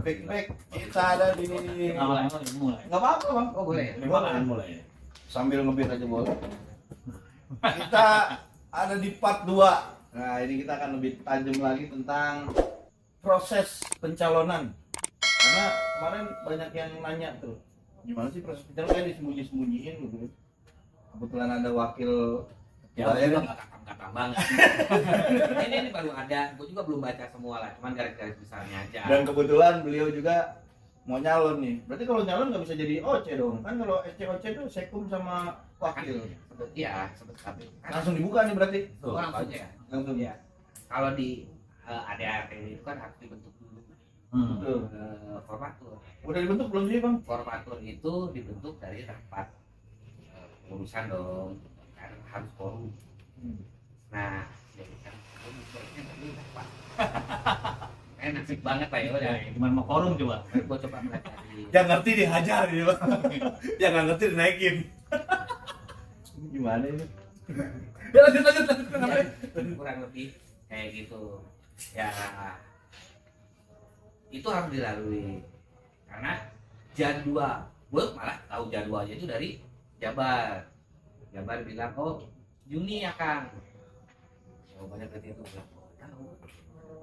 back kita ada di mulai. nggak apa-apa bang. Oh boleh. Mulai. Sambil ngebir aja boleh. Kita ada di part 2. Nah ini kita akan lebih tajam lagi tentang proses pencalonan. Karena kemarin banyak yang nanya tuh, gimana sih proses pencalonan, kayak disembunyi-sembunyiin gitu. Kebetulan ada wakil Ya, ketua juga RW. nggak kakak banget. ini baru ada, gue juga belum baca semua lah, cuman garis-garis besarnya aja. Dan kebetulan beliau juga mau nyalon nih. Berarti kalau nyalon nggak bisa jadi OC dong. Kan kalau SC-OC itu sekum sama wakil. Iya, tapi Langsung dibuka nih berarti. langsung ya. Langsung Ya. Kalau di ADART itu kan harus dibentuk dulu Betul. formatur. Udah dibentuk belum sih bang? Formatur itu dibentuk dari rapat urusan dong, kan harus forum. Nah, jadi kan sebaiknya tadi rapat. Nasib banget lah ya udah. Gimana mau forum coba? Gue coba pelajari. Yang ngerti dihajar ya bang. Yang nggak ngerti dinaikin. Ini gimana ini? Ya lanjut. Ya, kurang lebih kayak gitu ya, itu harus dilalui karena jadwal. Gue malah tahu jadwalnya itu dari Jabar bilang, oh Juni ya Kang. Jawabannya berarti itu bilang, oh, tahu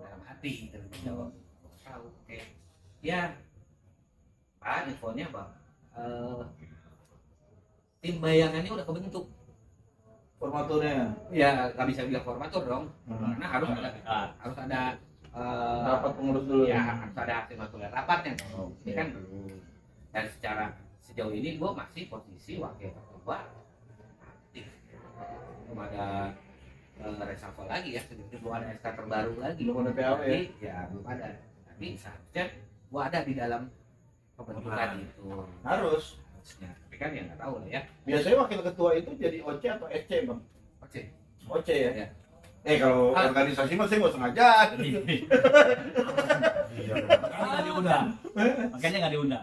dalam hati terus jawab tahu. Oke ya Pak, infonya Bang, tim bayangannya udah kebentuk. Formaturnya. Ya nggak bisa bilang formatur dong, karena harus ada Rapat pengurus dulu. ya harus ada hasil masukan rapatnya dong. Ini kan belum. Dan secara sejauh ini gue masih posisi wakil ketua aktif, belum ada reshuffle lagi ya, sedikit belum ada SK terbaru lagi, Belum ada PAW ya? ya belum ada, tapi seharusnya gue ada di dalam pembentukan itu Harus. harusnya, tapi kan ya nggak tahu lah ya. Biasanya wakil ketua itu jadi OC atau SC bang? Oke. OC ya? Ya. Kalau organisasi mah saya nggak sengaja. Makanya nggak diundang.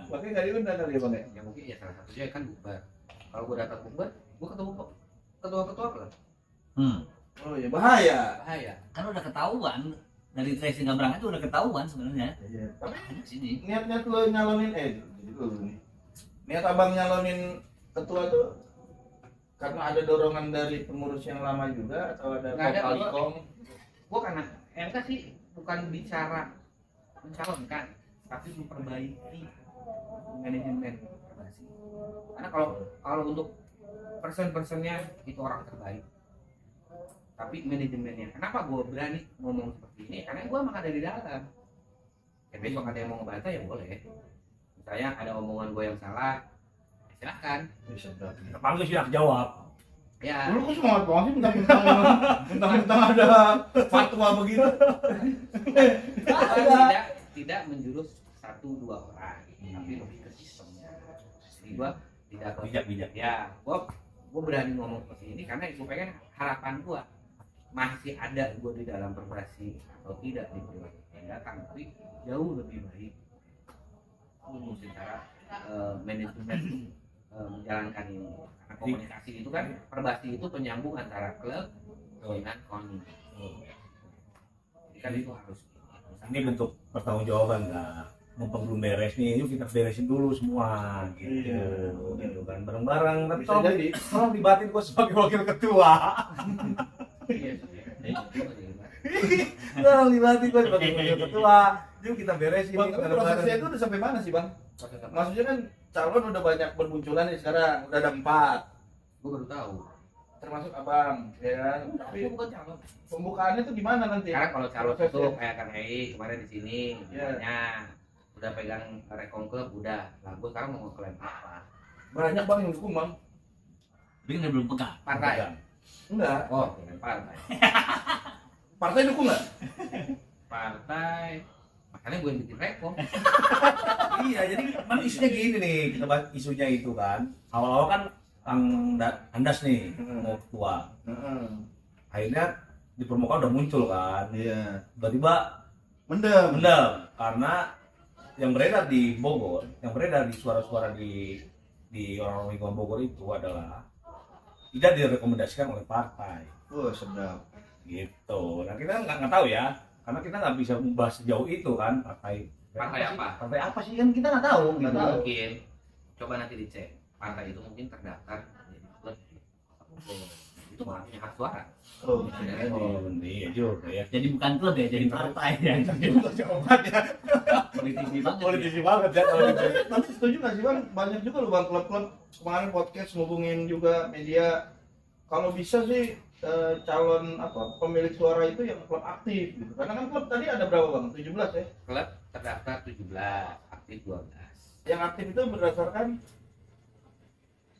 Makanya nggak diundang kali ya bang ya? Ya mungkin ya salah satunya kan bubar. Kalau gue datang bubar, gue ketemu ketua apa? Oh iya bahaya. Bahaya. Kan udah ketahuan dari tracing nggak berangkat itu udah ketahuan sebenarnya. Iya. Tapi Di sini. niat lo nyalonin jadi dulu nih. Niat abang nyalonin ketua tuh karena ada dorongan dari pengurus yang lama juga atau ada Nggak ada, kong? Gue karena MK sih bukan bicara mencalonkan, tapi memperbaiki manajemen organisasi. Karena kalau untuk person-personnya itu orang terbaik, tapi manajemennya. Kenapa gue berani ngomong seperti ini? Karena gue emang ada di dalam. Ya besok ada yang mau ngebantah ya boleh. Misalnya ada omongan gue yang salah, ya silahkan. Panggil sih jawab. Ya. Dulu kok semangat banget sih mentang-mentang ada fatwa begitu. tidak menjurus 1-2 orang, tapi lebih ke sistemnya. Jadi gua tidak Bijak. ya, gua berani ngomong seperti ini karena gua pengen harapan gua masih ada gua di dalam Perbrasi atau tidak di periode yang datang, tapi jauh lebih baik. Mesti cara manajemen menjalankan ini. Karena komunikasi itu kan, Perbasi itu penyambung antara klub dengan KONI. Jadi kan itu harus. Ini bentuk pertanggungjawaban nggak? Mumpung belum beres nih, yuk kita beresin dulu semua gitu. Iya. Gitu kan bareng-bareng. Tapi Bisa jadi. tolong dibatin gua sebagai wakil ketua. Iya. Tolong dibatin gua sebagai wakil ketua. Yuk kita beresin. Bang, tapi prosesnya itu udah sampai mana sih bang? Maksudnya kan calon udah banyak bermunculan nih sekarang, udah ada 4. Gue baru tahu. Termasuk abang, ya kan? Tapi Tapi bukan calon. pembukaannya tuh gimana nanti? Sekarang kalau calon itu Prosesnya. kayak Kang Hei kemarin di sini, Iya. misalnya udah pegang Rekom Club udah. Lah gue sekarang mau ngeklaim apa? Banyak bang yang dukung bang. Tapi kan belum pegang. Partai. Enggak. Oh, dengan partai. Partai dukung nggak? Partai. Makanya gue yang bikin Rekom. Iya, jadi kan isunya gini nih, kita bahas isunya itu kan. Awal-awal kan Kang Andas nih mau ketua. Akhirnya di permukaan udah muncul kan. Iya. Tiba-tiba Mendem. karena yang beredar di Bogor, yang beredar di suara-suara di orang-orang lingkungan Bogor itu adalah tidak direkomendasikan oleh partai. Oh sedap. Gitu. Nah kita nggak tahu ya, karena kita nggak bisa membahas sejauh itu kan partai Partai apa? Partai apa sih kan kita nggak tahu. Nggak Gitu. tahu. Mungkin coba nanti dicek partai itu mungkin terdaftar jadi klub. Itu malah punya hak suara. Oh, Iya juga ya. Jadi bukan klub ya, jadi partai ya. jawabannya Politisi banget. politisi banget ya kalau gitu. Tapi setuju nggak sih bang? Banyak juga loh bang klub-klub kemarin podcast ngubungin juga media. Kalau bisa sih calon pemilik suara itu yang klub aktif gitu. Karena kan klub tadi ada berapa bang? 17 ya. Klub terdaftar 17, aktif 12. Yang aktif itu berdasarkan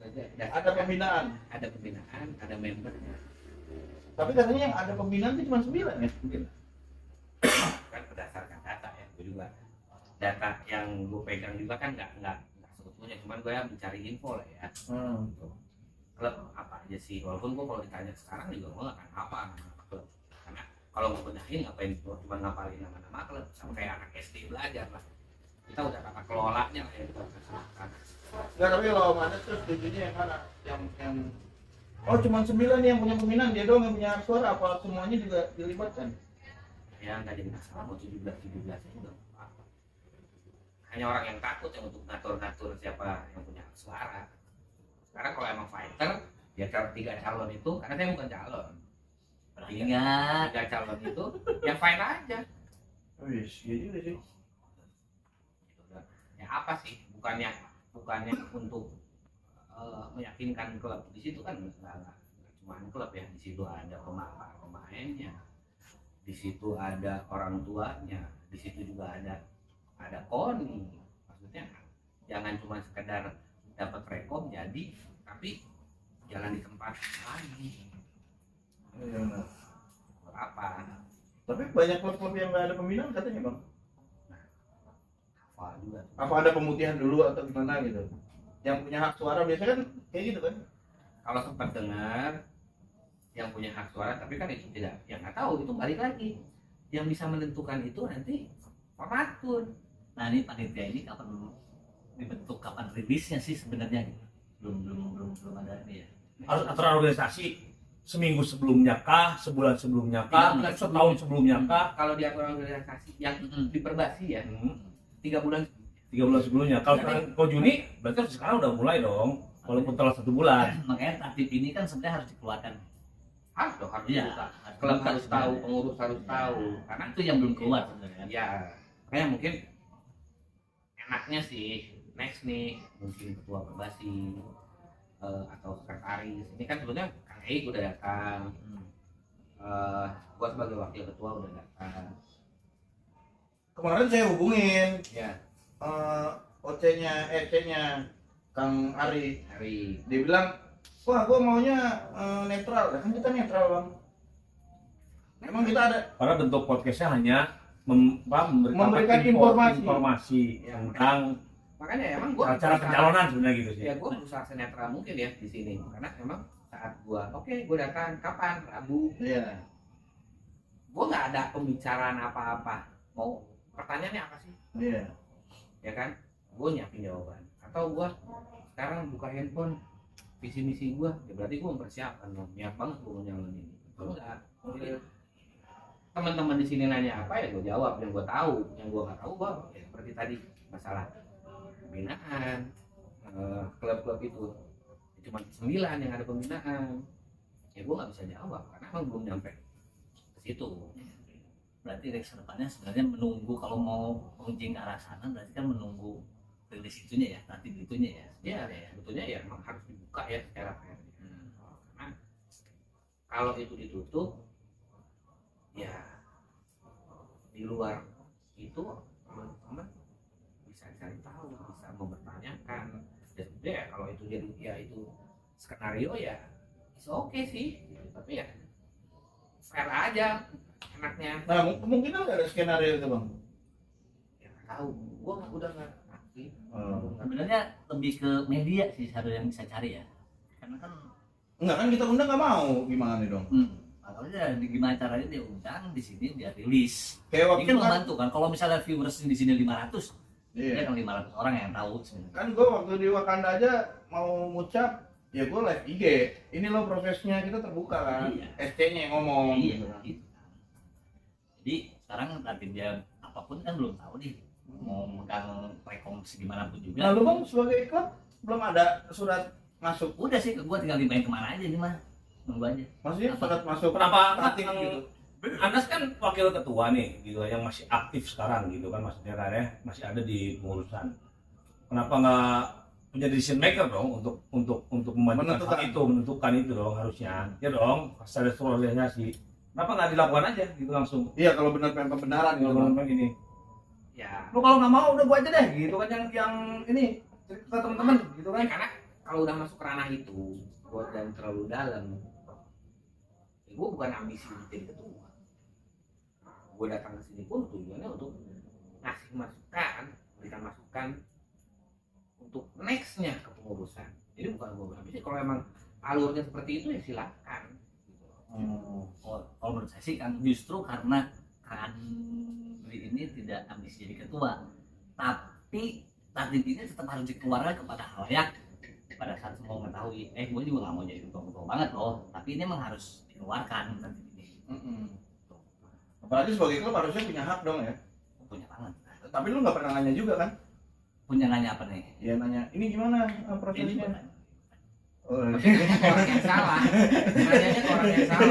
Saja ada pembinaan. ada pembinaan, ada membernya. Tapi katanya yang ada pembinaan itu cuma 9 ya? Mungkin. Kan berdasarkan data ya, gue juga data yang gue pegang juga kan nggak sebetulnya, cuman gue yang mencari info lah ya. Gitu. Klub apa aja sih, walaupun gue kalau ditanya sekarang juga gue nggak akan apa nama klub, karena kalau gue bedahin ngapain gue cuma ngapalin nama-nama klub, sama kayak anak SD belajar lah, kita udah tata kelolanya lah ya, kita udah serahkan. Enggak, tapi kalau mana tuh setujunya yang mana? Yang oh cuma 9 nih yang punya pembinaan, dia doang yang punya hak suara, apa semuanya juga dilibatkan? Ya nggak jadi masalah, mau 17 itu udah apa. Hanya orang yang takut yang untuk ngatur-ngatur siapa yang punya hak suara. Sekarang kalau emang fighter, ya 3 calon itu, karena saya bukan calon. Ingat. 3 calon itu, ya fight aja. Oh iya juga sih. Gitu kan. Ya apa sih? Bukannya untuk meyakinkan klub. Di situ kan nggak cuma klub ya, di situ ada pemainnya, di situ ada orang tuanya, di situ juga ada koni. Maksudnya jangan cuma sekedar dapat rekom jadi, tapi jalan di tempat lagi. Iya benar. Apa? Tapi banyak klub-klub yang nggak ada pembinaan katanya bang. Hafal juga. Apa ada pemutihan dulu atau gimana gitu? Yang punya hak suara biasanya kan kayak gitu kan? Kalau sempat dengar yang punya hak suara, tapi kan itu tidak, yang nggak tahu itu balik lagi. Yang bisa menentukan itu nanti formatur. Nah ini panitia ini kapan dibentuk, kapan rilisnya sih sebenarnya gitu? Belum ada ini ya. Harus aturan organisasi seminggu sebelumnya kah, sebulan sebelumnya kah, Iya, setahun sebelumnya kah? Kalau di aturan organisasi yang diperbasi ya, 3 bulan 3 bulan sebelumnya. Kalau Juni berarti sekarang udah mulai dong, walaupun telah 1 bulan. Makanya tatip ini kan sebenarnya harus dikeluarkan. harus dong, harus Iya, dibuka. harus Klub dibuka harus tahu, sebenarnya. pengurus harus tahu, karena Itu yang belum keluar sebenarnya. ya makanya mungkin enaknya sih next nih mungkin ketua perbasi atau sekretaris ini kan sebetulnya Kang Eik udah datang, gua sebagai wakil ketua udah datang Kemarin saya hubungin ya. EC-nya Kang Ari. Hari Dia bilang, wah gue maunya netral. Kan kita netral bang. Emang kita ada Karena bentuk podcastnya hanya Memberikan informasi Ya, tentang makanya emang gua cara berusaha- pencalonan sebenarnya gitu sih. ya gua berusaha senetral mungkin ya di sini, karena emang saat gua gua datang kapan Rabu, Iya. gua nggak ada pembicaraan apa-apa, mau pertanyaannya apa sih Iya. ya kan, gua nyiapin jawaban, atau gua sekarang buka handphone visi misi gua ya berarti gua mempersiapkan dong, niat banget gua mau nyalonin ini. Enggak, jadi teman-teman di sini nanya apa ya gua jawab yang gua tahu, yang gua nggak tahu gua ya seperti tadi masalah pembinaan, klub-klub itu cuma 9 yang ada pembinaan, ya gua nggak bisa jawab karena emang belum nyampe ke situ. Berarti Rex depannya sebenarnya menunggu, kalau mau menguji ke arah sana berarti kan menunggu rilis itunya ya, nanti itunya ya. Ya, sebetulnya ya memang harus dibuka ya secara fair. Karena kalau itu ditutup, ya di luar itu teman-teman bisa cari tahu, bisa mempertanyakan. Ya sebetulnya ya, kalau itu jadi ya itu skenario ya, oke sih. Tapi ya fair aja enaknya. Nah kemungkinan nggak ada skenario itu bang. Ya nggak tahu, gua udah nggak aktif. Sebenarnya lebih ke media sih seharusnya yang bisa cari ya. Karena kan Enggak kan kita undang nggak mau, gimana nih dong? makanya gimana caranya dia undang di sini dia rilis. Kayak Ini waktu kan itu kan, membantu kan, kalau misalnya viewers di sini 500, iya. dia kan 500 orang yang tahu sebenarnya. Kan gue waktu di Wakanda aja mau ngucap, ya gue live IG. Ini loh prosesnya, kita terbuka kan. Iya. SC-nya yang ngomong. Iya, gitu kan. gitu. Jadi sekarang nanti dia apapun kan belum tahu nih. mau megang rekom segimanapun juga. Nah lu bang sebagai klub belum ada surat masuk, Udah sih, gua tinggal dimain kemana aja nih mah, nunggu aja. maksudnya surat masuk Kenapa aktif yang gitu? Andas kan wakil ketua nih, gitu yang masih aktif sekarang gitu kan, maksudnya kan ya masih ada di pengurusan. Kenapa nggak menjadi decision maker dong untuk menentukan itu dong harusnya, ya dong, secara organisasi. Kenapa nggak dilakukan aja gitu langsung? Iya kalau benar pembenaran gitu bang. Kalau ini, Ya, lu kalau nggak mau udah gua aja deh, gitu kan yang ini cerita teman-teman, gitu kan? karena kalau udah masuk ranah itu buat dan terlalu dalam, ya gue bukan ambisi jadi ketua. Gue datang ke sini pun tujuannya untuk ngasih masukan, berikan masukan untuk nextnya ke pengurusan. Jadi bukan gue ambisi. Kalau emang alurnya seperti itu ya silakan. Gitu. Kalau menurut saya sih kan justru karena Andri ini tidak ambisi jadi ketua, tapi target ini tetap harus dikeluarkan kepada halayak pada saat semua mengetahui. Gue juga nggak mau jadi ketua banget loh, tapi ini memang harus dikeluarkan target ini. Apalagi sebagai klub harusnya punya hak dong ya. Punya banget. Tapi lu nggak pernah nanya juga kan? Punya nanya apa nih? Ya nanya, ini gimana Ini prosesnya? bukan. Oh, Orang yang salah, nanyanya ke orang yang salah.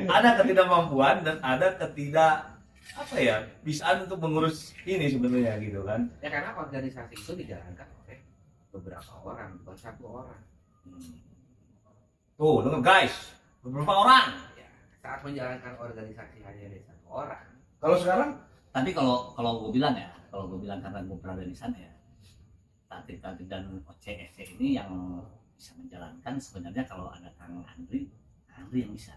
Ada ketidakmampuan dan ada bisaan untuk mengurus ini sebenarnya gitu kan. Ya karena organisasi itu dijalankan oleh beberapa orang, bukan satu orang. Tuh denger guys, beberapa orang. Ya, saat menjalankan organisasi hanya ada satu orang. kalau sekarang Tapi kalau gue bilang karena gue berada di sana ya, Tatip dan OCSC ini yang bisa menjalankan sebenarnya kalau ada Kang Andri yang bisa.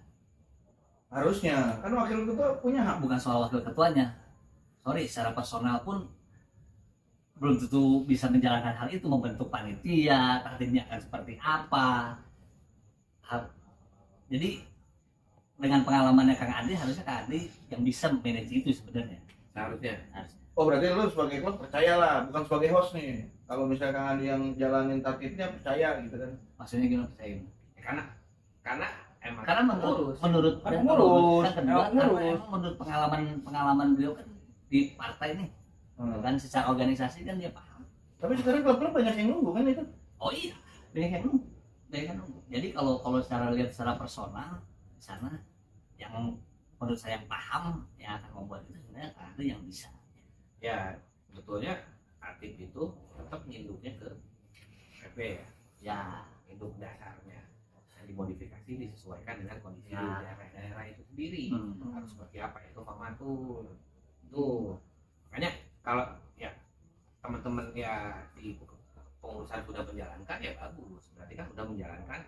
harusnya kan wakil ketua punya hak. Bukan soal wakil ketuanya, sorry, secara personal pun belum tentu bisa menjalankan hal itu, membentuk panitia, takdirnya akan seperti apa. Jadi dengan pengalamannya Kang Andri, harusnya Kang Andri yang bisa manage itu sebenarnya. Seharusnya. Oh berarti lu sebagai klub percayalah, bukan sebagai host nih. Kalau misalkan ada yang jalanin tatipnya percaya gitu kan. Maksudnya gimana saya? Ya, karena emang Karena menurut Kan pengurus, kan kedua, emang pengurus. karena emang menurut pengalaman beliau kan di partai nih, kan secara organisasi kan dia paham. Tapi sekarang klub-klub banyak yang nunggu kan itu. Oh iya, banyak yang nunggu. Jadi kalau secara lihat secara personal di sana yang menurut saya yang paham yang akan membuat itu sebenarnya ada yang bisa. ya sebetulnya aktif itu tetap nginduknya ke PP ya. Ya, Induk dasarnya yang dimodifikasi disesuaikan dengan kondisi Ya. daerah-daerah itu sendiri. Harus seperti apa itu formatur. Tuh. Makanya kalau ya teman-teman ya di pengurusan sudah menjalankan ya bagus. Berarti kan sudah menjalankan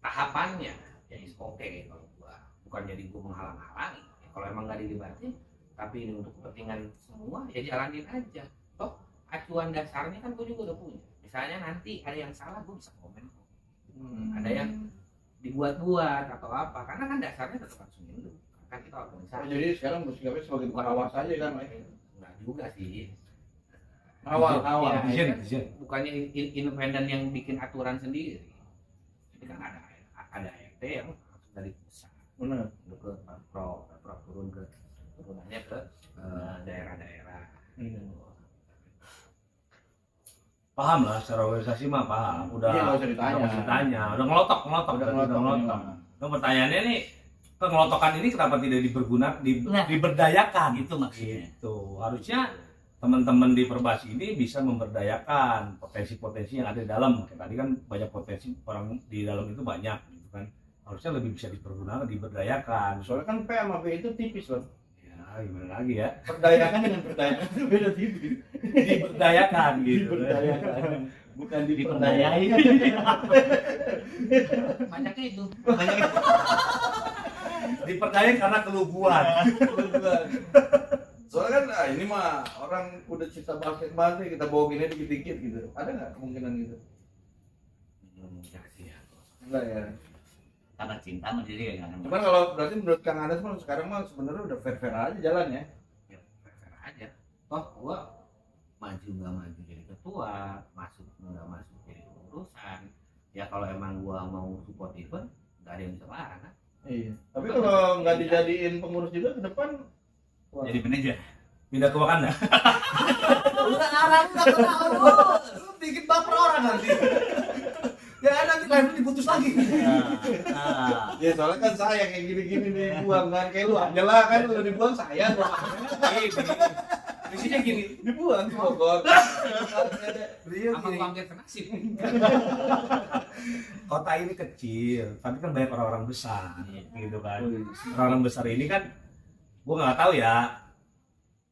tahapannya. Ya is oke kalau gua. Bukan jadi gua menghalang-halangi. Ya, kalau emang nggak dilibatin, tapi ini untuk kepentingan semua ya jalanin aja. Toh acuan dasarnya kan gua juga udah punya. Misalnya nanti ada yang salah gua bisa komen. Ada yang dibuat-buat atau apa, karena kan dasarnya tetap harus induk. Kan kita Oh, organisasi. jadi sekarang bersikapnya sebagai pengawas aja kan, Mas? Enggak juga sih. Awal. Ya, Vision, kan vision. bukannya independen yang bikin aturan sendiri. Jadi kan ada RT yang langsung dari pusat Benar. untuk ke Pemprov turunannya ke daerah-daerah. Paham lah secara organisasi mah paham. Udah Iya, nggak usah ditanya. nggak usah ditanya. Udah ngelotok. Udah ngelotok. Nah, pertanyaannya nih, pengelotokan ini kenapa tidak Nah. diberdayakan? itu maksudnya. Gitu. Harusnya teman-teman di Perbasi ini bisa memberdayakan potensi-potensi yang ada di dalam. Kayak tadi kan banyak potensi orang di dalam itu banyak gitu kan. Harusnya lebih bisa dipergunakan, diberdayakan. Soalnya kan P sama B itu tipis loh. Ya, gimana lagi ya? Perdayakan dengan perdayakan itu beda tipis. Diberdayakan gitu. Diberdayakan. Bukan Diperdayai. diperdayai. Banyaknya itu. Diperdayakan karena keluguan. Soalnya kan ini mah orang udah cinta basket banget kita bawa gini dikit-dikit gitu. Ada nggak kemungkinan gitu? Enggak sih ya. Enggak ya. Karena cinta sama diri ya kan. Cuman kalau berarti menurut Kang Anas mah sekarang mah sebenarnya udah fair-fair aja jalan ya. Ya fair aja. Toh gua maju nggak maju jadi ketua, masuk nggak masuk jadi pengurusan. Ya kalau emang gua mau support event, nggak ada yang bisa larang kan. Iya. Tapi kalau nggak dijadiin pengurus juga ke depan Jadi manajer. pindah ke Wakanda. Udah arah lu. Lu bikin baper orang nanti. Ya nanti level diputus lagi. Nah, Ya soalnya kan saya kayak gini-gini dibuang kan, kayak lu aja lah kan, lu dibuang saya dong. Isinya gini, Dibuang ke Bogor. Dia apa gini, uang ke nasib? kota ini kecil, tapi kan banyak orang-orang besar, gitu kan. Orang-orang besar ini kan, gua nggak tahu ya,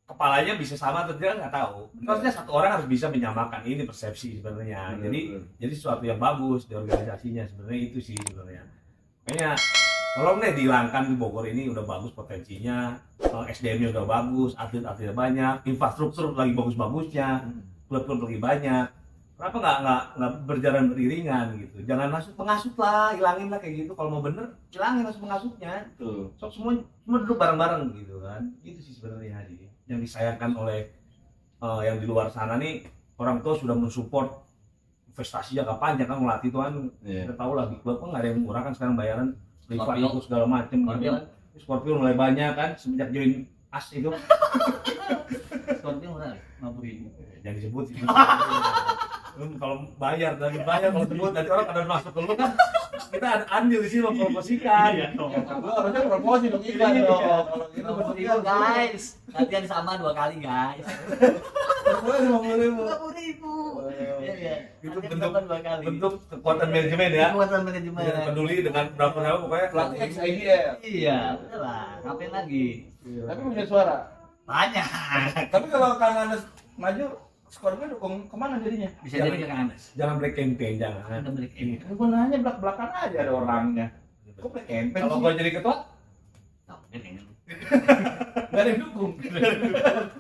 kepalanya bisa sama atau tidak nggak tahu. Maksudnya satu orang harus bisa menyamakan, ini persepsi sebenarnya. Jadi sesuatu yang bagus di organisasinya sebenarnya itu sih sebenarnya. Makanya tolong deh dihilangkan di Bogor ini udah bagus potensinya, SDM-nya udah bagus, atlet-atletnya banyak, infrastruktur lagi bagus-bagusnya, klub-klub lagi banyak. Kenapa nggak berjalan beriringan gitu? Jangan masuk pengasut lah, hilangin lah kayak gitu. Kalau mau bener, hilangin masuk pengasutnya. Tuh. Sok semua duduk bareng-bareng gitu kan. Itu sih sebenarnya Hadi. Yang disayangkan oleh yang di luar sana nih, orang tua sudah mensupport investasi jangka panjang kan, melatih itu kan. Iya. Kita tahu lah di klub kan nggak ada yang murah kan sekarang bayaran. Privat Scorpio. itu segala macem Scorpio. gitu. Scorpio mulai banyak kan semenjak join AS itu. Scorpio murah 50.000. Jangan disebut sih. Lu kalau bayar kalau sebut nanti orang pada masuk ke lu kan kita ada andil di sini mempromosikan. Iya dong. Lu harusnya promosi dong iklan dong. Kalau gitu Itu guys, latihan sama 2 kali guys. promosi 50.000. 50.000. Iya ya. Itu Latihan bentuk- sama 2 kali. Bentuk kekuatan manajemen ya. Kekuatan manajemen. Yang peduli dengan berapa pokoknya Pelatih ex-IDL. Iya, udah lah. Ngapain lagi? Tapi punya suara. Banyak. Tapi kalau Kang Anes maju, Scorpio dukung kemana jadinya? Bisa jadi ke Anas. jangan black campaign jangan. Ada beli ini. Kan gua nanya belak-belakan aja ada orangnya. Kok black campaign Kalau sih? gua jadi ketua, Tahu kan kayaknya. Gak ada yang dukung.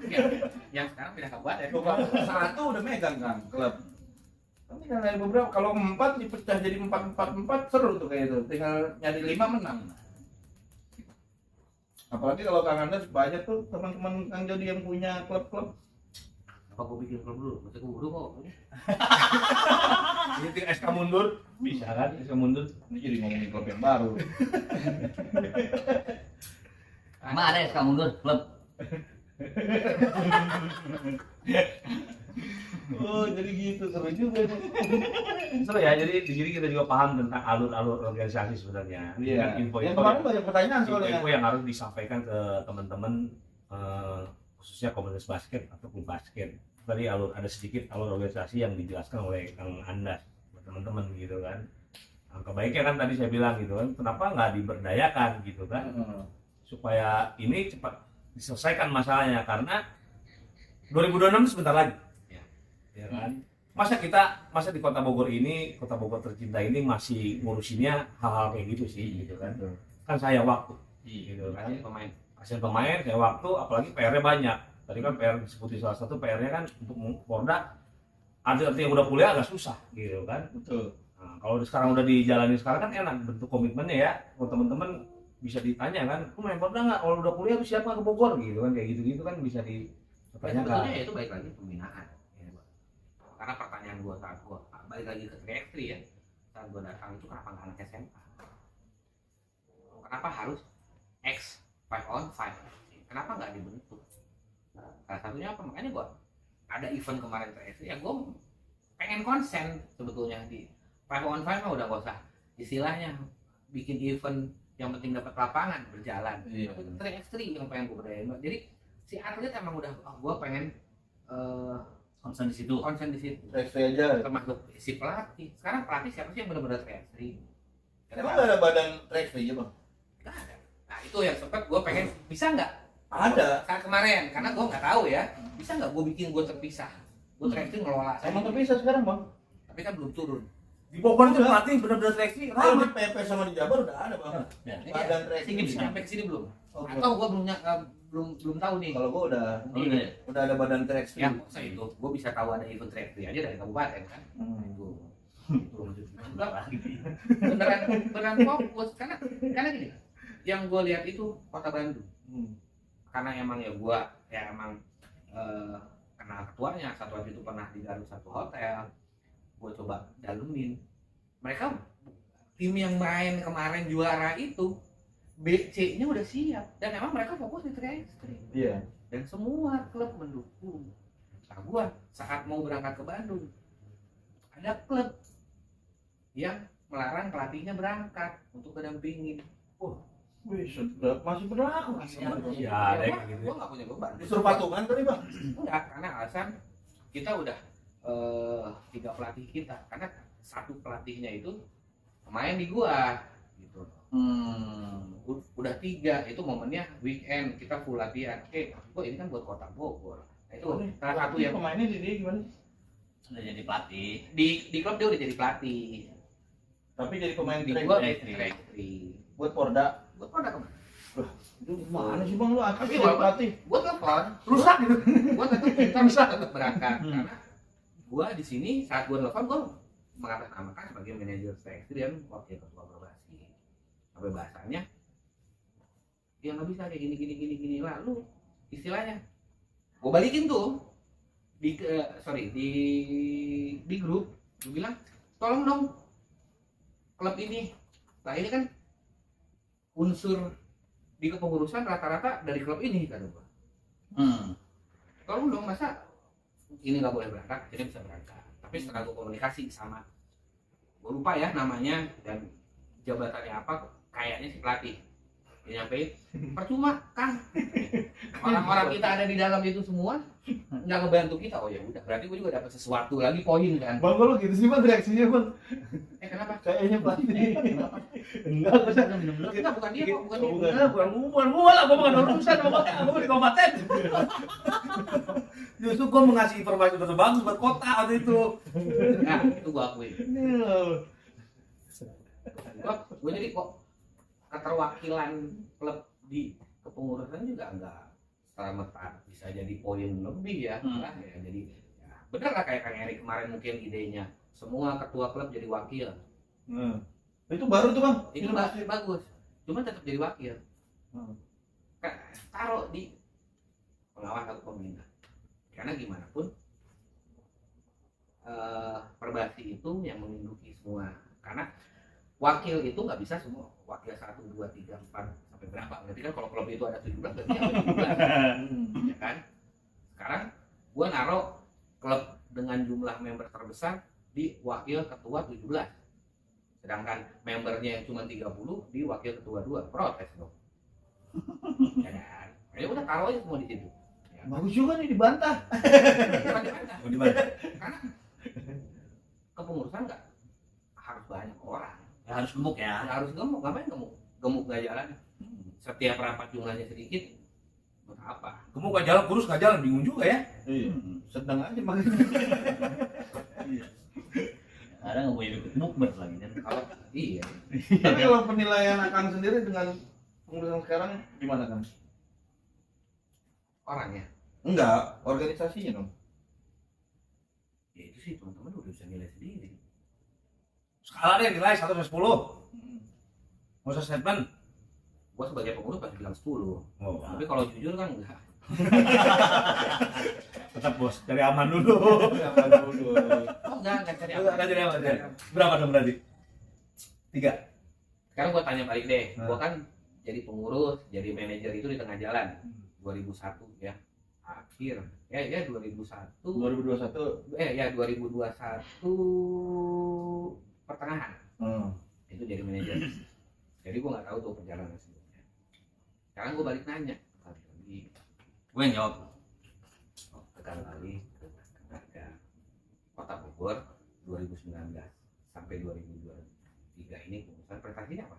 Ya, yang sekarang pindah kabupaten. Satu udah megang kan klub. Tapi kan ada beberapa, kalau 4 dipecah jadi 4-4-4 seru tuh kayak itu. Tinggal nyari 5 menang. Apalagi kalau Kang Andes banyak tuh teman-teman Kang Jody yang punya klub-klub. Apa gua bikin klub dulu? Masih keburu kok. ini SK mundur bisa kan SK mundur. Ini jadi ngomongin klub yang baru. Emang ada SK mundur klub. Oh, jadi gitu seru juga nih. Seru ya, jadi di sini kita juga paham tentang alur-alur organisasi sebenarnya. Iya. Kan Yang info-info kemarin banyak pertanyaan soalnya. info yang harus disampaikan ke teman-teman khususnya komunitas basket atau klub basket. Tadi ada sedikit alur organisasi yang dijelaskan oleh Kang Andas buat teman-teman gitu kan. Angka baiknya kan tadi saya bilang gitu kan, kenapa nggak diberdayakan gitu kan, supaya ini cepat diselesaikan masalahnya karena 2026 sebentar lagi. Ya kan? Masa di Kota Bogor ini, Kota Bogor tercinta ini masih ngurusinnya hal-hal kayak gitu sih gitu kan. Kan saya waktu gitu kan. Hasil pemain saya waktu, apalagi PR-nya banyak. Tadi kan PR disebutin salah satu PR-nya kan untuk Porda atlet-atlet yang udah kuliah agak susah gitu kan. Betul. Nah, kalau sekarang udah dijalani sekarang kan enak bentuk komitmennya ya. Kalau teman-teman bisa ditanya kan, "Lu main Porda nggak? Kalau udah kuliah lu siap nggak ke Bogor?" gitu kan, kayak gitu-gitu kan bisa ditanyakan. Sebetulnya itu baik lagi pembinaan. Ya, Bang. Karena pertanyaan gua saat gua balik lagi ke X3 ya, saat gua datang itu kenapa nggak anak SMA? Kenapa harus X 5 on 5? Kenapa nggak dibentuk? Salah satunya apa? Makanya gua ada event kemarin ke X3 ya, gua pengen konsen sebetulnya di 5 on 5 mah udah gak usah istilahnya bikin event yang penting dapat lapangan berjalan. Iya. Tapi 3x3 yang pengen gue berdayain. Jadi si atlet emang udah gue pengen Konsen di situ. konsen di situ. Tekstil aja. Termasuk si pelatih. Sekarang pelatih siapa sih yang benar-benar 3x3? Emang nggak ada badan tekstil aja bang? Nggak ada. Nah itu yang sempet gue pengen bisa nggak? Ada. Saat kemarin karena gue nggak tahu ya. Bisa nggak gue bikin gue terpisah? Gue 3x3 ngelola. Emang terpisah sekarang bang? Tapi kan belum turun. Di Bogor itu pelatih benar-benar seleksi Kalau di PP sama di Jabar udah ada bang. Ya. Badan Iya. tekstil. Bisa sampai ke sini belum? Oh, Atau gue belum tahu nih. kalau gua udah Udah ya? ada badan tekstil. Ya masa itu gue bisa tahu ada event 3x3 aja dari kabupaten kan. Itu beneran fokus karena gini, yang gue lihat itu kota Bandung. Karena emang ya gue emang kenal ketuanya, satu waktu itu pernah di Garut satu hotel, gue coba dalemin mereka tim yang main kemarin juara itu B, C-nya udah siap dan emang mereka fokus di 3x3 Iya. dan semua klub mendukung. Nah, gua saat mau berangkat ke Bandung ada klub yang melarang pelatihnya berangkat untuk mendampingin. Wih, masih berlaku. Iya, ada yang gitu. Gua nggak punya beban. Disuruh patungan tadi bang. Enggak, karena alasan kita udah 3 pelatih kita, karena satu pelatihnya itu main di gua gitu. Udah 3, itu momennya weekend kita full latihan. Gua ini kan buat kota Bogor. Nah, itu salah satu yang pemainnya di dia gimana? Sudah jadi pelatih. di klub dia udah jadi pelatih. Tapi jadi pemain Di track gua track. buat Porda. Buat kota kemana? Itu mana sih bang lu? Tapi Tapi jadi walaupun- pelatih. Gua telepon, Rusak gitu. gua tetap berangkat karena gua di sini saat gua telepon gua mengatasnamakan sebagai manajer seleksi dan wakil ketua probasi. Sampai bahasanya ya nggak bisa kayak gini lalu istilahnya gua balikin tuh di di grup, gua bilang tolong dong klub ini. Nah ini kan unsur di kepengurusan rata-rata dari klub ini kan gua. Tolong dong, masa ini nggak boleh berangkat, jadi bisa berangkat. Tapi setelah gue komunikasi sama, gue lupa ya namanya dan jabatannya apa, kayaknya si pelatih. Dia nyampein, percuma Kang, orang-orang kita ada di dalam itu semua nggak ngebantu kita. Oh ya udah, berarti gue juga dapat sesuatu lagi poin kan. Bang kalau gitu sih bang reaksinya bang. Kenapa? Kayaknya pelatih. Enggak, Enggak, bukan dia kok, bukan dia. Bukan gua lah, gua bukan urusan sama kota, gua di kabupaten. Justru gua mengasih informasi bagus buat kota waktu itu. Nah, itu gue akuin. Gue jadi kok keterwakilan klub di kepengurusan juga enggak serta-merta bisa jadi poin lebih ya. Nah, ya jadi ya, bener lah kayak Kang Erik kemarin mungkin idenya semua ketua klub jadi wakil. Itu baru tuh bang. Itu bagus, cuma tetap jadi wakil. Taruh di pengawas atau pembina, karena gimana pun perbasi itu yang menginduki semua, karena wakil itu nggak bisa semua wakil 1, 2, 3, 4 sampai berapa, berarti kan kalau klub itu ada 17 berarti ada 17 ya kan. Sekarang gua naruh klub dengan jumlah member terbesar di wakil ketua 17, sedangkan membernya yang cuma 30 di wakil ketua 2, protes dong. Ya kan, ya udah taruh aja semua di situ. Bagus juga nih dibantah. Oh, di mana? Karena kepengurusan nggak harus banyak orang, Ya, harus gemuk ya. nggak harus gemuk. Ngapain gemuk nggak jalan? Setiap rapat jumlahnya sedikit, buat apa? Kamu nggak jalan, kurus nggak jalan, bingung juga ya. Iya. Sedang aja bang. Ada nggak mau ikut bukber lagi kan? Kalau iya, Tapi kalau penilaian Akang sendiri dengan pengurusan sekarang gimana kan? orangnya. Enggak, organisasinya dong. Ya itu sih teman-teman udah bisa nilai sendiri. Skala deh nilai 1 sampai 10. Nggak usah statement. Gua sebagai pengurus pasti bilang 10. Oh, Tapi kalau jujur kan enggak. tetap bos, cari aman dulu. Oh enggak cari apa. Nggak cari aman. Berapa dong berarti? 3. Sekarang gua tanya balik deh. Gua kan jadi pengurus, jadi manajer itu di tengah jalan. 2001 ya. Akhir. Ya 2001. 2021. Ya 2021 pertengahan. Itu jadi manajer. Jadi gua nggak tahu tuh perjalanan sebelumnya. Sekarang gua balik nanya lagi. Gue yang jawab. Tekan lagi ke tenaga Kota Bogor 2019 sampai 2023 ini pengurusan prestasinya apa?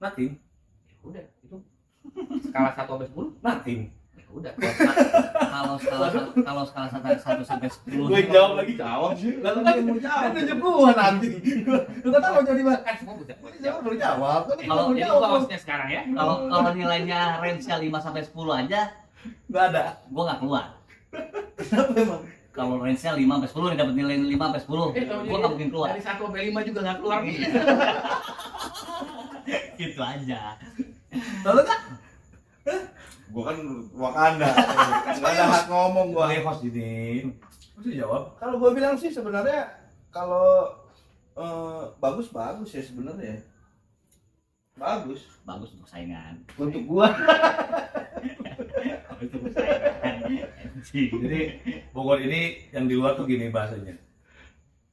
Nothing. Ya udah itu skala 1 sampai 10 Nothing. ya udah. Kalau skala 1 sampai 10. Gue jawab lagi. Jawab sih. Lalu kan mau jawab. Nunjuk gua nanti. Lu kan mau jadi Kan semua bisa jawab belum jawab. Kalau jadi gua hostnya sekarang ya. Kalau nilainya range-nya 5 sampai 10 aja, Nggak ada. gue nggak keluar. Kenapa emang? Kalau range-nya 5 sampai 10 nih dapat nilai 5 sampai 10, gue nggak mungkin keluar. Dari 1 sampai 5 juga nggak keluar. Gitu aja. Lalu kan? Gua kan Wakanda. Enggak ada hak ngomong gua. Gue host ini. Mesti jawab. Kalau gua bilang sih sebenarnya kalau bagus ya sebenarnya. Bagus. bagus untuk saingan. Untuk gua. Untuk saingan. Jadi Bogor ini yang di luar tuh gini bahasanya.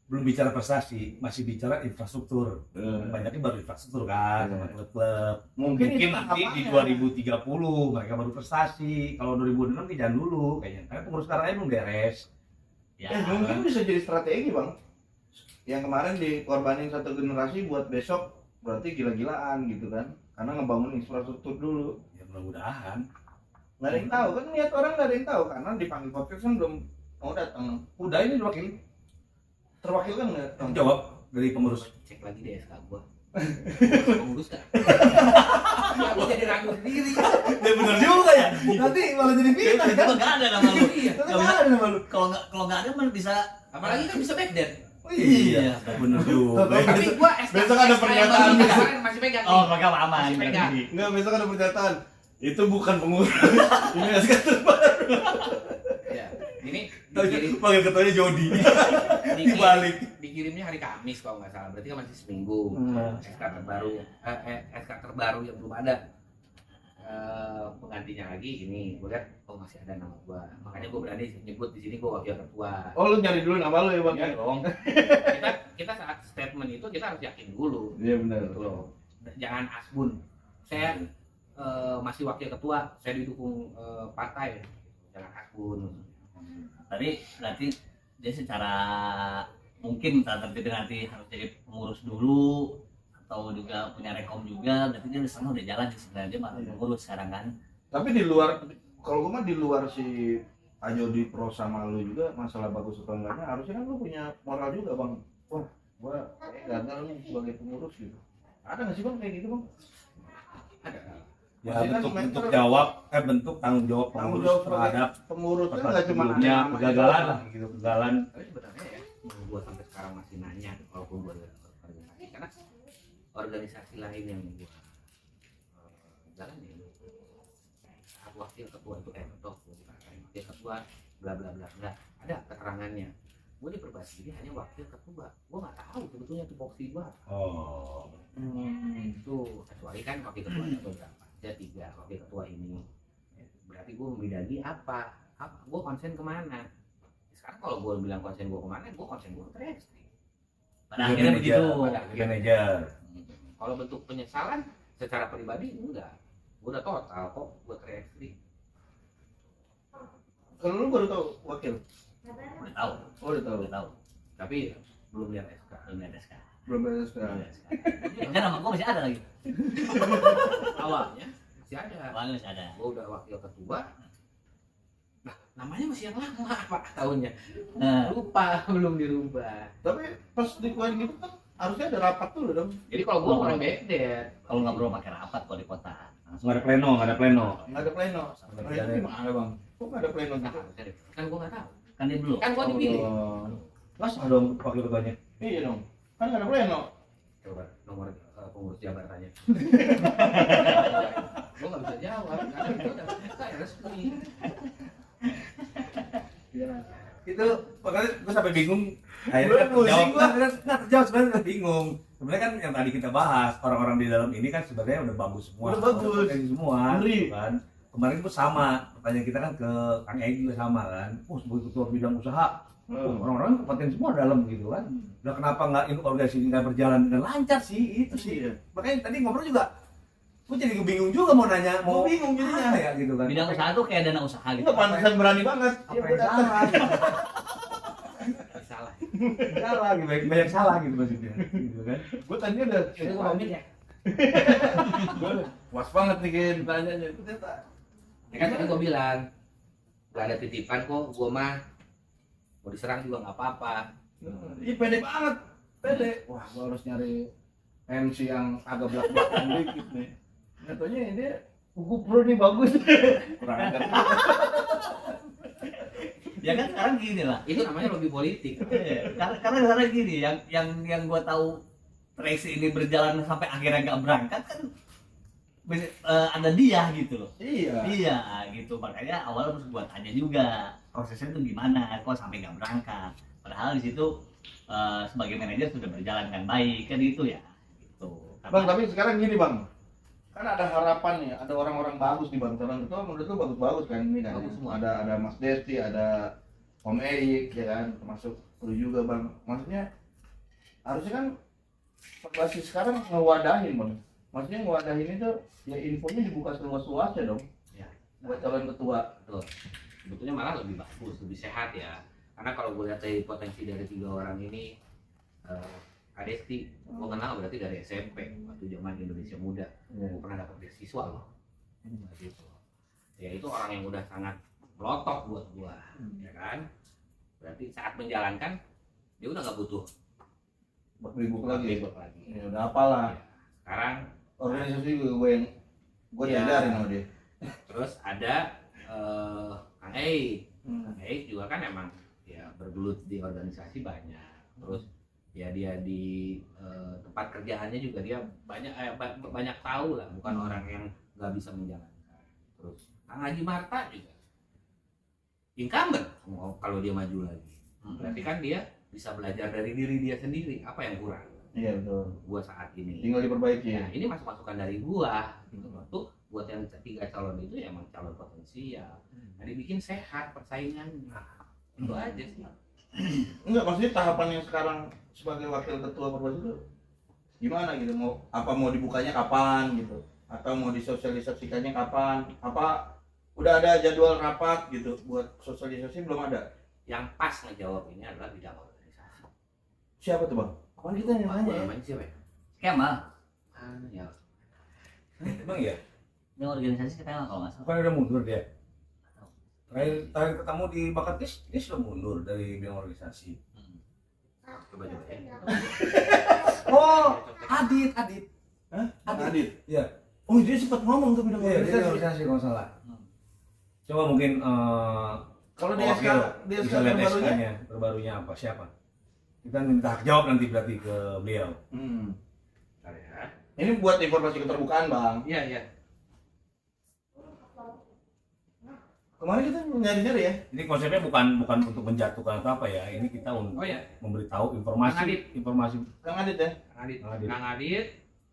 Belum bicara prestasi, masih bicara infrastruktur. Banyaknya baru infrastruktur kan, sama klub-klub. Mungkin Mungkin itu nanti di tahapannya. 2030 mereka baru prestasi. Kalau 2026 sih jangan dulu kayaknya. Karena pengurus sekarang aja belum beres. Ya, Mungkin bisa jadi strategi bang. Yang kemarin dikorbanin satu generasi buat besok berarti gila-gilaan gitu kan. Karena ngebangun infrastruktur dulu. Ya mudah-mudahan. Nggak ada yang tahu kan, niat orang nggak ada yang tahu karena dipanggil podcast kan belum mau datang. Udah ini diwakili. Terwakilkan nggak? Tanggung jawab dari pengurus. Cek lagi deh SK gua. Pengurus kan? Gua jadi ragu sendiri. Ya benar juga ya. Nanti malah jadi fitnah itu mah nggak ada nama lu. Iya. Nggak bisa. ada nama lu. Kalau nggak ada mah bisa. Apalagi kan bisa backdate. Oh iya, benar juga. Tapi gua SK Besok ada pernyataan. masih pegang nih. Oh, mereka aman. Masih pegang. Enggak, besok ada pernyataan. Itu bukan pengurus. Ini SK terbaru. Ya, ini Panggil ketuanya Jody. dikirim- Dibalik. dikirimnya hari Kamis kalau nggak salah, berarti kan masih seminggu. SK terbaru yang belum ada. Penggantinya lagi ini, gue lihat oh masih ada nama gue, makanya gue berani nyebut di sini gue wakil ketua. Oh, lu nyari dulu nama lu ya bang? Ya dong. kita saat statement itu kita harus yakin dulu. Iya benar. Gitu loh. Jangan asbun. Saya masih wakil ketua, saya didukung partai. Jangan asbun. Tapi berarti dia secara mungkin tata tertib nanti harus jadi pengurus dulu atau juga punya rekom juga, berarti dia sana udah jalan sih sebenarnya dia malah pengurus sekarang kan. Tapi di luar, kalau gua mah di luar si Ajo di pro sama lu juga masalah bagus atau enggaknya, harusnya kan lu punya moral juga bang. Wah, gua gagal nih sebagai pengurus gitu. Ada nggak sih bang kayak gitu bang? Ada. Ya Maksudnya bentuk mentor- jawab, bentuk tanggung jawab Tanggung pengurus jawab sebagai terhadap pengurus kan nggak cuma sebelumnya nama kegagalan aja. lah gitu, kegagalan. Tapi sebenarnya ya, yang gue sampai sekarang masih nanya, walaupun gue organisasi, karena organisasi lain yang gue jalanin, wakil ketua itu toh wakil ketua bla bla bla bla, ada keterangannya. Gue diperbasi ini hanya wakil ketua, gue nggak tahu sebetulnya tupoksi gue. Oh. Itu kecuali kan wakil ketua ada beberapa, ada 3 wakil ketua ini. Berarti gue membidani apa gue konsen kemana. Sekarang kalau gue bilang konsen gue kemana, gue konsen gue ke Restri. Pada akhirnya begitu. Manajer. Kalau bentuk penyesalan secara pribadi enggak, gue udah total kok buat Restri. Kalau lu baru tahu wakil, Udah tahu, oh udah tahu. udah tahu. Tapi belum lihat SK. Belum ada SK. Belum ada Belum sekarang. ada SK. Kan nama gua masih ada lagi. Awalnya masih ada, Awalnya masih ada. gue udah wakil ketua. Nah namanya masih yang lama apa tahunnya, Nah, lupa belum dirubah. Tapi pas dikuarin gitu kan harusnya ada rapat dulu dong. Jadi kalau gue orang backdate, kalau nggak perlu pakai rapat kalau di kota. Langsung ada pleno, nggak ada pleno. Nggak ada pleno. Nah, itu gimana bang? Kok nggak ada pleno nah, gitu? harusnya deh. Kan gue nggak tahu, Kan dia belum. kan gue dipilih. Mas dong wakil ketuanya. Iya dong. Kan nggak ada pleno. Coba nomor pengurus jabatannya. Gue nggak bisa jawab karena itu udah kayak resmi. Itu makanya gue sampai bingung. Akhirnya Lu kan pusing terjawab, gua. nggak terjawab sebenarnya nggak bingung. Sebenarnya kan yang tadi kita bahas orang-orang di dalam ini kan sebenarnya udah bagus semua. Udah bagus. Potensi semua. Ngeri. Gitu kan. Kemarin pun sama. Pertanyaan kita kan ke Kang Egy juga sama kan. Sebagai ketua bidang usaha. Orang-orang kompeten semua dalam gitu kan. Udah kenapa nggak ini organisasi ini nggak berjalan dengan lancar sih itu sih. Iya. Makanya tadi ngobrol juga. Gue jadi bingung juga mau nanya Mau bingung jadinya. apa ya gitu kan. Bidang usaha tuh kayak dana usaha gitu. Itu pantesan berani banget. Apa yang salah? Gitu. Salah. Salah gitu, banyak salah gitu maksudnya. Gitu kan. Gue tadinya udah. Itu gue pamit ya. Gue puas banget nih kayak ditanyanya. Itu ternyata. Ya kan tadi gue bilang gak ada titipan kok, gue mah mau diserang juga nggak apa-apa. Iya pede banget. Pede. Wah gue harus nyari MC yang agak belak-belakan dikit nih. Katanya ini buku pro nih bagus. Kurang ajar. Ya kan sekarang gini lah. Itu namanya lobby politik. Karena sekarang gini, yang gua tahu Tracy ini berjalan sampai akhirnya nggak berangkat kan ada dia gitu loh. Iya. Iya gitu, makanya awal harus gua tanya juga prosesnya itu gimana, kok sampai nggak berangkat. Padahal di situ sebagai manajer sudah berjalan dengan baik kan itu ya. Gitu. Bang tapi sekarang gini bang. kan ada harapan nih, ada orang-orang bagus di Bang Calon Ketua. Menurut lu bagus-bagus kan ini kan? Bagus semua. Ada Mas Desti, ada Om Eik, ya kan, termasuk lu juga Bang. Maksudnya harusnya kan Perbasis sekarang ngewadahin Bang. Maksudnya ngewadahin itu ya infonya dibuka seluas-luasnya dong Ya. buat calon ketua. Betul. Sebetulnya malah lebih bagus, lebih sehat ya. Karena kalau gue lihat dari potensi dari 3 orang ini, Adesti, gue kenal berarti dari SMP waktu zaman Indonesia Muda. Gue pernah dapat beasiswa loh. Gitu. Ya itu orang yang udah sangat melotok buat gue, ya kan. Berarti saat menjalankan dia udah nggak butuh Ribut lagi. ribet lagi. Ya udah apalah. Ya. Sekarang Organisasi juga gue Ya. diajarin sama dia. terus ada Kang Eik. Kang Eik juga kan emang ya bergelut di organisasi banyak. Terus ya dia di tempat kerjaannya juga dia banyak tahu lah, bukan orang yang nggak bisa menjalankan. Terus Kang Haji Marta juga incumbent kalau dia maju lagi. Berarti kan dia bisa belajar dari diri dia sendiri, apa yang kurang Iya betul. gua saat ini. Tinggal diperbaiki. Nah, ini masukan dari gua gitu loh. Tuh buat yang 3 calon itu ya emang calon potensial. Nah, dibikin sehat persaingannya. Itu aja sih. Enggak, maksudnya tahapan yang sekarang sebagai wakil ketua Perbasis itu gimana gitu? Mau dibukanya kapan gitu? Atau mau disosialisasikannya kapan? Apa udah ada jadwal rapat gitu buat sosialisasi belum ada? Yang pas ngejawab ini adalah bidang organisasi. Siapa tuh Bang? Kan kita yang nanya ya. Namanya siapa ya? Kemal. Ya. Emang ya? Ini organisasi Kemal kalau nggak salah. Bukan udah mundur dia? Terakhir ketemu di Bakatis, dia sudah mundur dari bidang organisasi. Coba coba ya. Oh, Adit. Hah? Adit. Ya. Oh, dia sempat ngomong tuh bidang Iya, dia di organisasi. organisasi kalau nggak salah. Coba mungkin Kalau di SK, dia bisa lihat terbarunya? SK-nya, terbarunya apa, siapa? Kita minta hak jawab nanti berarti ke beliau. Bentar ya. Ini buat informasi keterbukaan Bang. Iya, iya. Kemarin kita nyari-nyari ya. Jadi konsepnya bukan untuk menjatuhkan atau apa ya. Ini kita untuk Oh ya, memberitahu Kang Adit. informasi. Kang Adit ya. Kang Adit. Kang Adit. Kang Adit,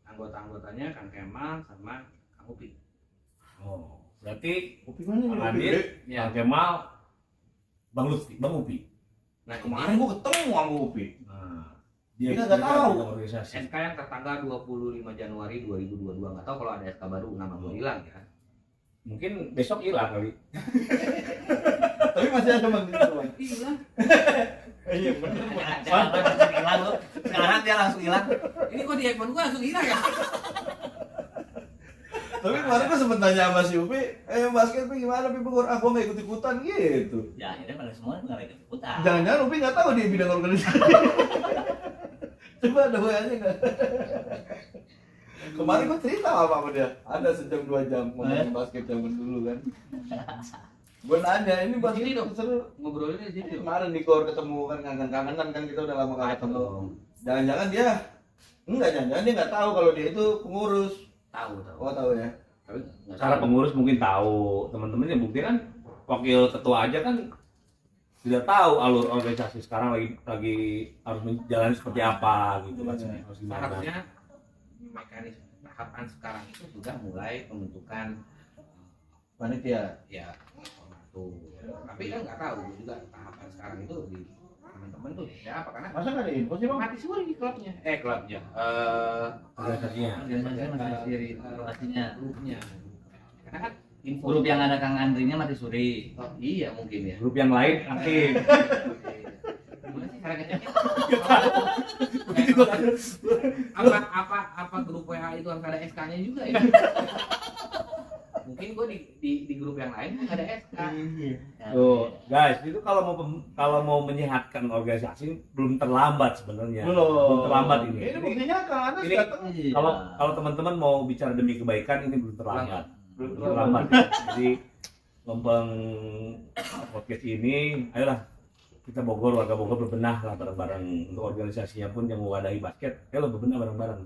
anggota-anggotanya Kang Kemal sama Kang Upi. Oh, berarti Kopi mana Kang nih? Adit, Ya. Kang Kemal, Bang Lutfi, Bang Upi. Nah, Kemarin gua ketemu sama Kopi. Nah, Kita nggak tahu. bidang organisasi. SK yang tertanggal 25 Januari 2022. Nggak tahu kalau ada SK baru nama gue hilang ya. Mungkin besok hilang kali. Tapi masih ada Bang di situ Bang. Hilang. Iya benar. Jangan langsung hilang lu. Sekarang dia langsung hilang. Ini kok di handphone gue langsung hilang ya? Tapi kemarin gua sempet nanya sama si Upi, basket Pi gimana Pi Bogor? Ah gua nggak ikut-ikutan gitu. Ya akhirnya pada semua nggak ikut ikutan. Jangan-jangan Upi nggak tahu dia bidang organisasi. Coba ada WA-nya nggak? Kemarin gua cerita apa dia? Ada sejam 2 jam ngomongin basket zaman dulu kan. Gua nanya, ini Di basket sini dong. seru. Ngobrolnya di sini. Kemarin di Gor ketemu kan kangen-kangenan kan kita udah lama gak ketemu. Jangan-jangan dia jangan-jangan dia nggak tahu kalau dia itu pengurus. Tahu, tahu. Oh tahu ya. Tapi nggak Cara tahu. pengurus mungkin tahu, teman-teman yang bukti kan wakil ketua aja kan tidak tahu alur organisasi sekarang lagi harus menjalani seperti apa gitu kan. Iya. Harus gimana. Seharusnya mekanisme tahapan sekarang itu sudah mulai pembentukan Panitia. ya formatur. Tapi kan nggak tahu juga tahapan sekarang itu di teman-teman tuh siapa karena Masa nggak ada info sih Bang? mati suri klubnya. Klubnya. Organisasinya. Organisasinya. Grupnya. Karena kan info Grup yang ada Kang Andrinya mati suri. oh, iya mungkin ya. Grup yang lain aktif. Gimana sih cara ngeceknya? Begitu. Apa grup WA itu harus ada SK-nya juga ya? Mungkin gue di grup yang lain nggak ada SK. Tuh, guys, itu kalau mau menyehatkan organisasi belum terlambat sebenarnya. Belum terlambat ini. Ini buktinya Kang Anas Ini- datang. Kalau teman-teman mau bicara demi kebaikan ini belum terlambat. Belum Belum terlambat. Jadi lempeng podcast ini, ayolah kita warga Bogor berbenah lah bareng-bareng untuk organisasinya pun yang mewadahi basket. Ayo berbenah bareng-bareng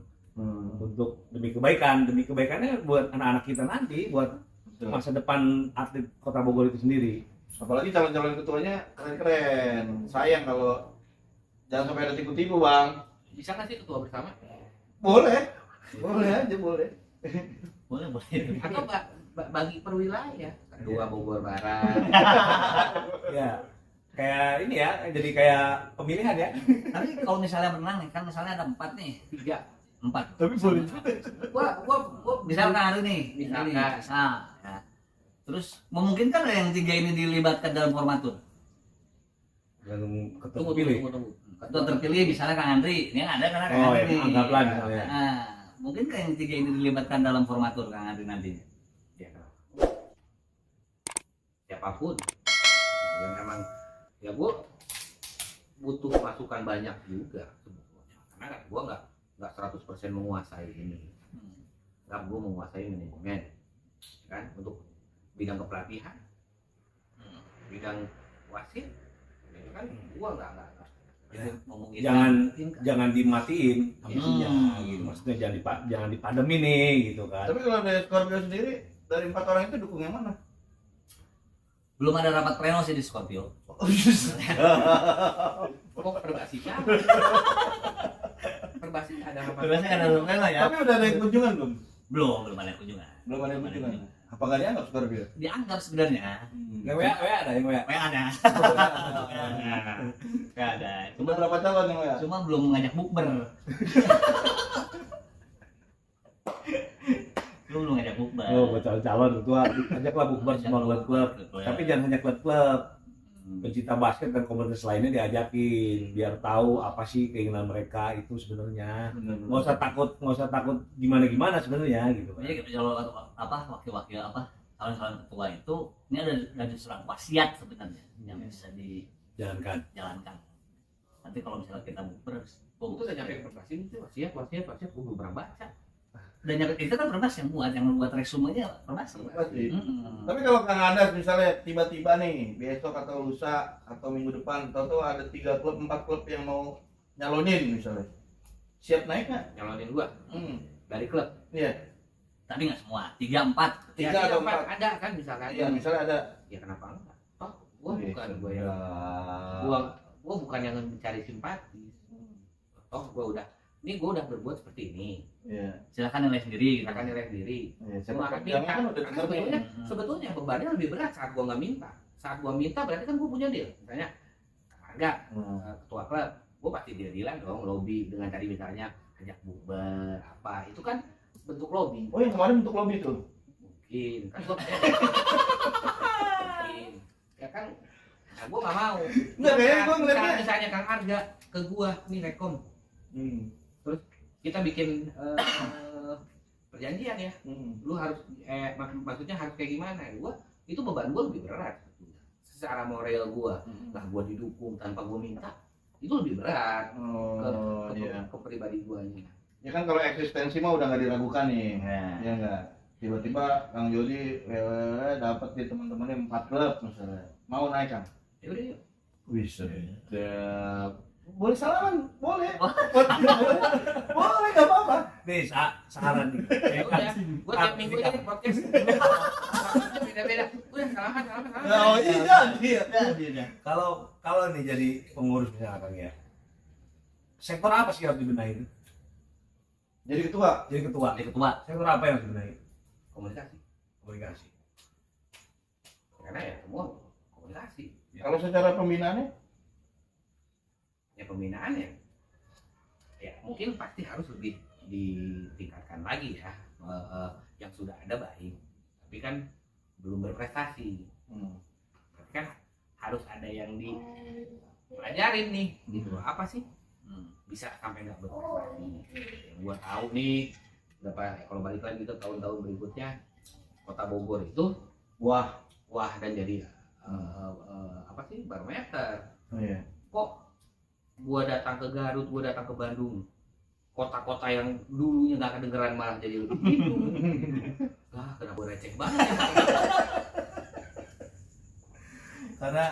untuk demi kebaikannya buat anak-anak kita nanti, buat masa depan atlet Kota Bogor itu sendiri. Apalagi calon-calon ketuanya keren-keren. Sayang kalau jangan sampai ada tipu-tipu Bang. Bisa nggak sih ketua bersama? Boleh. Boleh aja boleh. Boleh boleh. Atau bagi per wilayah. Kedua Bogor Barat. Ya. Kayak ini ya, jadi kayak pemilihan ya. Tapi kalau misalnya menang nih, kan misalnya ada 4 nih, 4. Tapi boleh. Gua Misalkan hari nih, Misalkan. bisa. Ya. Terus memungkinkan nggak yang 3 ini dilibatkan dalam formatur? Yang ketua tunggu. pilih. Ketua terpilih misalnya Kang Andri, ini yang ada karena Kang Oh Andri ya, nih. anggaplah misalnya. Nah, mungkinkah yang 3 ini dilibatkan dalam formatur Kang Andri nantinya? Ya, siapapun yang emang ya gue butuh masukan banyak juga sebetulnya. Karena kan gue nggak 100% menguasai ini, nggak gue menguasai manajemen kan untuk bidang kepelatihan, bidang wasit, itu kan gue nggak Ya, ngomongin jangan dimatiin ambisinya gitu. Maksudnya jangan dipademin nih gitu kan. Tapi kalau dari Scorpio sendiri dari 4 orang itu dukung yang mana? Belum ada rapat pleno sih di Scorpio. kok perbasi siapa? Perbasi ada apa? Biasanya kan ada rapat pleno ya. Tapi udah ada yang kunjungan belum? Belum ada kunjungan. Belum ada yang kunjungan. Apa nggak dianggap Scorpio? Dianggap sebenarnya. Yang WA ada yang WA. ada. Nggak ada. Cuma berapa calon yang ya? Cuma belum mengajak bukber. Belum ngajak bukber. Oh, buat calon ketua ajaklah bukber semua klub-klub. Tapi jangan hanya klub-klub. Pencinta basket dan komunitas lainnya diajakin biar tahu apa sih keinginan mereka itu sebenarnya. Nggak usah takut gimana sebenarnya gitu. Jadi kalau wakil-wakil calon-calon ketua itu ini ada surat wasiat sebenarnya yang bisa Jalankan. dijalankan. Nanti kalau misalnya kita bukber, Itu udah nyampe ke perbasi itu wasiat gue belum pernah baca. dan yang itu kan Permas yang buat resumenya Permas. Pasti. Tapi kalau Kang Andas misalnya tiba-tiba nih besok atau lusa atau minggu depan tahu ada 3 klub 4 klub yang mau nyalonin misalnya, siap naik nggak? Nyalonin gua dari klub. Iya. Tapi nggak semua, 3, 4. 3 atau 4. ada kan misalkan. Iya, misalnya ada. Ya kenapa enggak? Toh gua bukan Iya. gua yang gua bukan yang mencari simpati. Toh gua udah berbuat seperti ini. Iya. Silakan nilai sendiri. Gitu. Silakan nilai sendiri. Iya, Gua akan minta. kan udah Karena sebetulnya bebannya lebih berat saat gua nggak minta. Saat gua minta berarti kan gua punya deal. Misalnya harga ketua klub, gua pasti deal-dealan dong, lobby dengan tadi misalnya ajak bukber apa. Itu kan bentuk lobby. Oh, yang kemarin bentuk lobby tuh. Mungkin kan gua mungkin. Ya kan nah, gua nggak mau. Nggak, kayaknya gua ngeliatnya- misalnya Kang Arga ke gua nih rekom. Kita bikin perjanjian ya. Lu harus maksudnya harus kayak gimana? Itu beban gua lebih berat. Secara moral gua, lah gua didukung tanpa gua minta, itu lebih berat ke pribadi gua ini. Ya kan kalau eksistensi mah udah nggak diragukan nih. Nah, Ya enggak. Tiba-tiba Kang Jody dapat di teman-temannya 4 klub misalnya. Mau naik Kang? Ya udah yuk. Bisa. Boleh salaman, boleh. Boleh, nggak apa-apa. Nih saran nih. Ya udah, gua tiap minggu ini podcast. Beda-beda. Udah salaman. Oh iya. Kalau nih jadi pengurus misalnya Kang ya. Sektor apa sih yang harus dibenahi? Jadi ketua. Jadi ketua. jadi ketua. Sektor apa yang harus dibenahi? Komunikasi. Komunikasi. Karena ya semua komunikasi. Kalau secara pembinaannya, Ya pembinaannya ya mungkin pasti harus lebih ditingkatkan lagi ya. Yang sudah ada baik, tapi kan belum berprestasi. Berarti kan harus ada yang dipelajarin nih gitu. Apa sih bisa sampai nggak berprestasi? Yang gua tahu nih kalau balik lagi ke tahun-tahun berikutnya, kota Bogor itu wah dan jadi apa sih barometer. iya. Kok gua datang ke Garut, gua datang ke Bandung, kota-kota yang dulunya nggak kedengeran malah jadi lebih hidup. Lah kenapa receh banget ya? Karena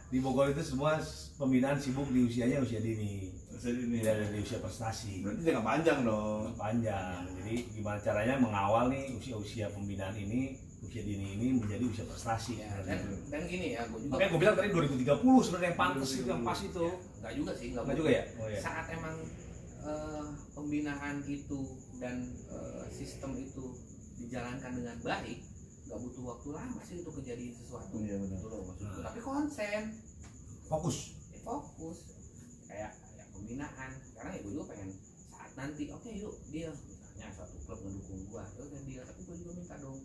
di Bogor itu semua pembinaan sibuk di usia dini. Tidak ada di usia prestasi. Berarti jangka panjang dong. Panjang. Jadi gimana caranya mengawal nih usia pembinaan ini, usia dini ini menjadi usia prestasi. Ya, dan gini ya, gua juga Makanya gue bilang tadi 2030 sebenarnya yang pantas itu, yang pas itu. nggak juga sih, Enggak juga ya? Oh iya. Saat emang pembinaan itu dan sistem itu dijalankan dengan baik, nggak butuh waktu lama sih untuk kejadian sesuatu. Iya benar. Gitu loh maksudku. Tapi konsen, Fokus. fokus, kayak pembinaan. Sekarang ya gue juga pengen saat nanti, oke yuk deal, misalnya suatu klub mendukung gua, yuk kan deal. Tapi gue juga minta dong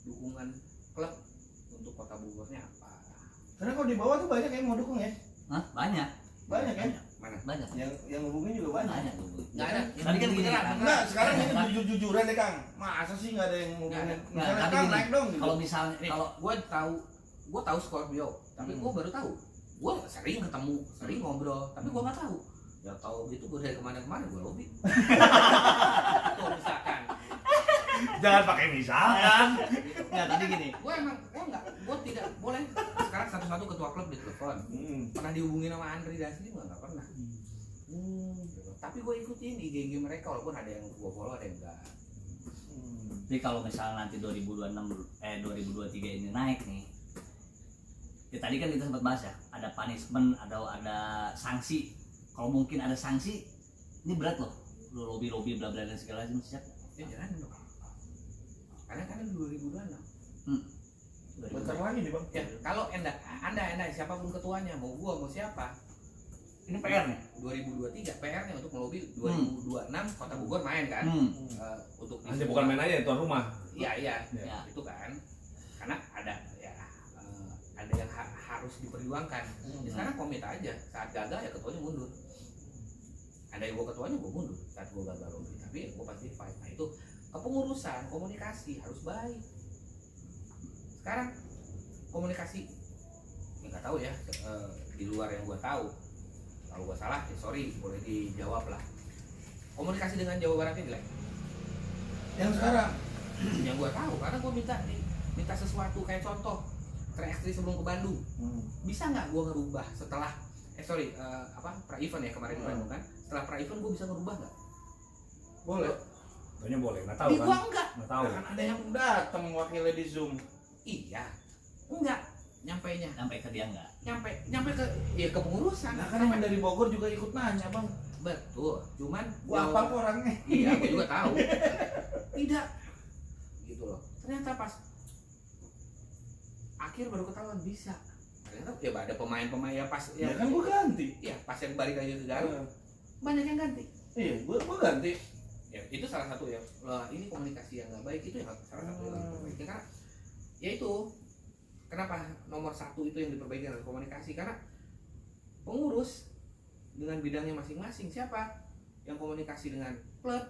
dukungan klub untuk Kota Bogornya apa? Karena kalau di bawah tuh banyak yang mau dukung ya. Hah? Banyak. Banyak ya. Mana? Banyak. Yang hubungin juga banyak. Banyak tuh. Nggak ada. Tadi kan gini, Enggak, sekarang ini jujur-jujuran deh Kang. Masa sih nggak ada yang Nggak hubungin? ada. Misalnya Tapi Kang gini, naik dong gitu. kalau misalnya Nih, kalau gue tahu Scorpio, tapi gue baru tahu. Gue sering ketemu, sering ngobrol, tapi gue nggak tahu. Ya tahu gitu gue dari kemana-kemana gue lobby. Tuh misalkan. Jangan pakai misalkan. nggak tadi gini, Gue emang, gue tidak boleh. Sekarang satu-satu ketua klub ditelepon. Pernah dihubungin sama Andri Dasri nggak pernah. Tapi gue ikutin IG mereka walaupun ada yang gue follow ada yang enggak. jadi kalau misalnya nanti 2023 ini naik nih, ya tadi kan kita sempat bahas ya, ada punishment, ada sanksi. Kalau mungkin ada sanksi, ini berat loh, lo lobby bla bla dan segala macam siap. Ya jalan dong. Karena kan 2026. Bentar lagi nih Bang. Ya kalau anda siapapun ketuanya, mau gua mau siapa, Ini PR nih. 2023 PR-nya untuk melobi 2026 Kota Bogor main kan. Untuk di Hanya semua- bukan main aja, tuan rumah. Iya Ya. itu kan karena ada ya ada yang harus diperjuangkan. Ya, sekarang komit aja, saat gagal ya ketuanya mundur. Ada yang gua ketuanya gua mundur saat gua gagal lobby, tapi gua pasti fight. Nah itu kepengurusan komunikasi harus baik. Sekarang komunikasi nggak tahu ya, di luar yang gua tahu. Kalau gua salah ya sorry, boleh dijawab lah. Komunikasi dengan Jawa Barat ini jelek. Yang sekarang Yang gua tahu karena gua minta sesuatu kayak contoh Tri sebelum ke Bandung. Bisa nggak gua ngerubah setelah pra event ya kemarin di Bandung kan? Setelah pra event gua bisa ngerubah nggak? boleh. Tanya boleh, nggak tahu Di kan? gua enggak. Nggak tahu. Kan ada yang datang wakilnya di Zoom. Iya. Enggak. Nyampainya. Sampai ke dia enggak. Nyampe ke ya ke pengurusan. Nah kan yang dari Bogor juga ikut nanya Bang. Betul. Cuman Gua apa kok orangnya? Iya, gua juga tahu. Tidak. Gitu loh. Ternyata pas akhir baru ketahuan bisa. Ternyata ya ada pemain-pemain ya pas Ya kan gua ganti. Iya, pas yang balik lagi ke Garut banyak yang ganti. Iya, gua ganti. Ya itu salah satu ya. Lah ini komunikasi yang nggak baik itu yang salah satu yang harus diperbaiki karena ya itu kenapa nomor satu itu yang diperbaiki adalah komunikasi karena pengurus dengan bidangnya masing-masing siapa yang komunikasi dengan klub,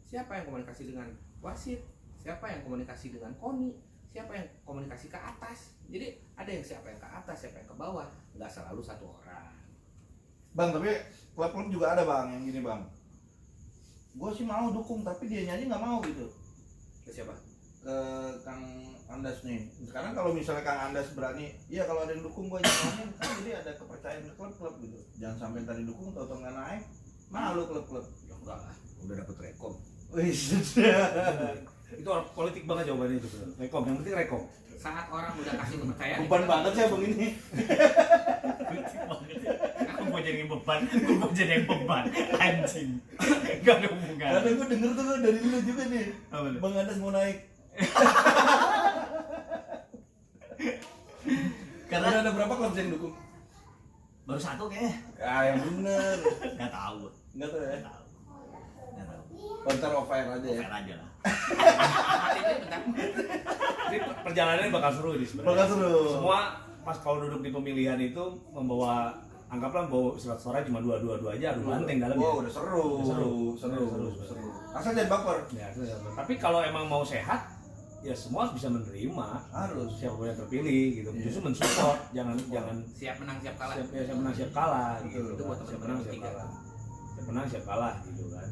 siapa yang komunikasi dengan wasit, siapa yang komunikasi dengan KONI, siapa yang komunikasi ke atas. Jadi ada yang siapa yang ke atas, siapa yang ke bawah, nggak selalu satu orang. Bang, tapi klub-klub juga ada Bang yang gini Bang. Gua sih mau dukung tapi dia nyanyi nggak mau gitu. Ke siapa? Ke Kang Andas nih. Sekarang kalau misalnya Kang Andas berani, iya kalau ada yang dukung gua jangan kan jadi ada kepercayaan ke klub-klub gitu. Jangan sampai tadi dukung tau-tau nggak naik, malu klub-klub. Ya enggak lah, udah dapet rekom. Wih, Itu orang politik banget jawabannya itu. Rekom, yang penting rekom. Saat orang udah kasih kepercayaan, beban banget sih Bang ini. Aku mau jadi beban, aku mau jadi yang beban. Anjing. Gak ada hubungan. Karena gua denger tuh dari dulu juga nih. Apa tuh? Bang Andas mau naik. Karena Udah ada berapa klub yang dukung? baru satu kayaknya. Ah, yang bener. Gak tahu. Enggak tahu ya. Gak tahu. Gak tahu. Konter off air aja ya. Fair aja lah. Ini perjalanannya bakal seru ini sebenarnya. Bakal seru. Semua pas kalau duduk di pemilihan itu membawa anggaplah bawa surat suara cuma dua aja, adu banteng dalamnya. Wow, udah seru. Seru. Asal jangan baper. Ya, tapi kalau emang mau sehat, ya semua bisa menerima. Harus. Siapa yang terpilih gitu. Iya. Justru mensupport, jangan siap menang siap kalah. siap menang siap kalah gitu. Itu buat Siap teman-teman menang siap tiga. kalah. Siap menang siap kalah gitu kan.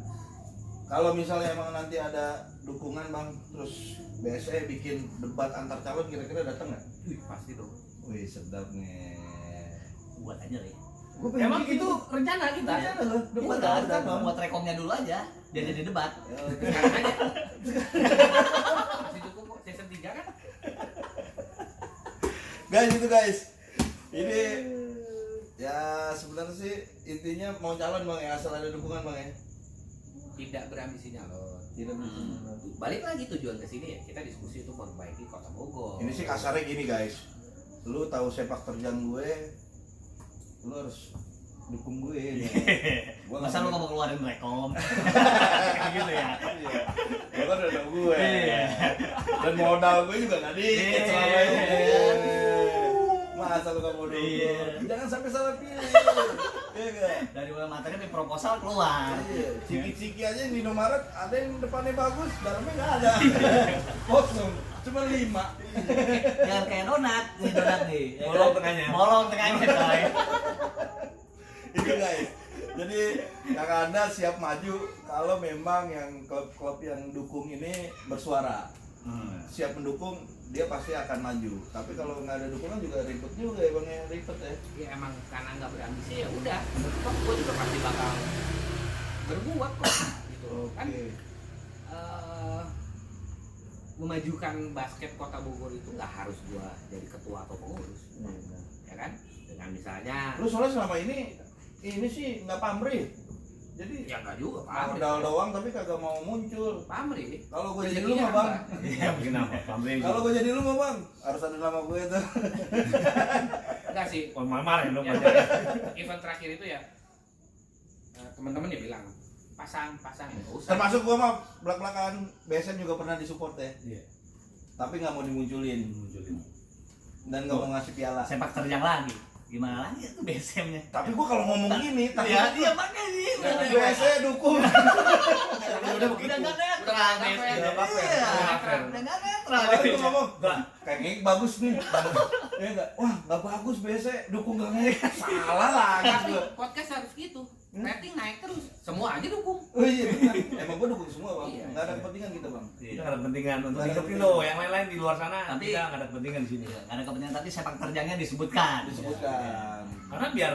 Kalau misalnya emang nanti ada dukungan Bang, terus BSE bikin debat antar calon kira-kira datang nggak? Wih, pasti dong. Wih, sedap nih. Buat aja lah. Gua Emang itu rencana kita. Rencana loh, Iya, debat udah, antar kita calon. buat rekomnya dulu aja. Biar jadi debat. Sekarang aja. Masih cukup kok season 3 kan? Guys, itu guys. Ini ya sebenarnya sih intinya mau calon Bang ya, asal ada dukungan Bang ya. Tidak berambisi nyalon. Tidak bisa. Balik lagi tujuan ke sini ya, kita diskusi untuk memperbaiki Kota Bogor. Ini sih kasarnya gini guys, lu tahu sepak terjang gue, lu harus dukung gue. Ya. Gua Masa lu nggak mau keluarin rekom? Gitu ya. Iya. Gua kan udah tahu gue. Iya. Dan modal gue juga nggak dikit Iya. selama ini. Masa lu nggak mau dukung? Iya. Jangan sampai salah pilih. Iya nggak? Dari mulai materi sampai proposal keluar. Iya. Ciki-ciki aja di Indomaret ada yang depannya bagus, dalamnya nggak ada. Kosong. Cuma 5. Jangan kayak donat nih. Ya Bolong kan? tengahnya. Bolong tengahnya coy. Itu guys. Jadi yang Anda siap maju kalau memang yang klub-klub yang dukung ini bersuara. Siap mendukung, dia pasti akan maju. Tapi kalau nggak ada dukungan juga ribet juga ya bang, ya ribet ya. Ya emang karena nggak berambisi ya udah, toh gue juga pasti bakal berbuat kok gitu kan. Memajukan basket Kota Bogor itu nggak harus gua jadi ketua atau pengurus, ya kan? Dengan misalnya, Lu soalnya selama ini sih nggak pamrih. Jadi ya nggak juga pamri, modal doang tapi kagak mau muncul. pamri. Kalau gue Rezeki jadi lu mah bang, hamba. Iya, bikin apa? Pamri. kalau gue jadi lu mah bang, harus ada nama gue tuh. Enggak sih. Oh, marah lu Ya, pada. event terakhir itu ya teman-teman ya bilang pasang nggak usah. Termasuk gue mah belak-belakan BSM juga pernah disupport ya. Iya. Tapi nggak mau dimunculin dan nggak mau ngasih piala. Sepak terjang lagi. Gimana lagi itu BSM-nya? Tapi gua kalau ngomong gini, takut Iya makanya sih. biasanya dukung. Udah begitu. Udah nggak netral. Udah nggak fair. Iya. Nggak fair. Udah nggak netral. Tapi gua ngomong, kayaknya bagus nih. Ya enggak, wah nggak bagus biasanya dukung nggak ngomong. Salah lagi Tapi gua. podcast harus gitu. Rating naik terus. Semua aja dukung. Oh iya benar. Emang gua dukung semua bang. Iya. Nggak ada kepentingan kita bang. Kita nggak ada kepentingan untuk Nggak ada hidupin kepentingan. lo, yang lain-lain di luar sana Tapi- kita nggak ada kepentingan di sini. Nggak ada kepentingan tapi sepak terjangnya disebutkan. Disebutkan. Karena biar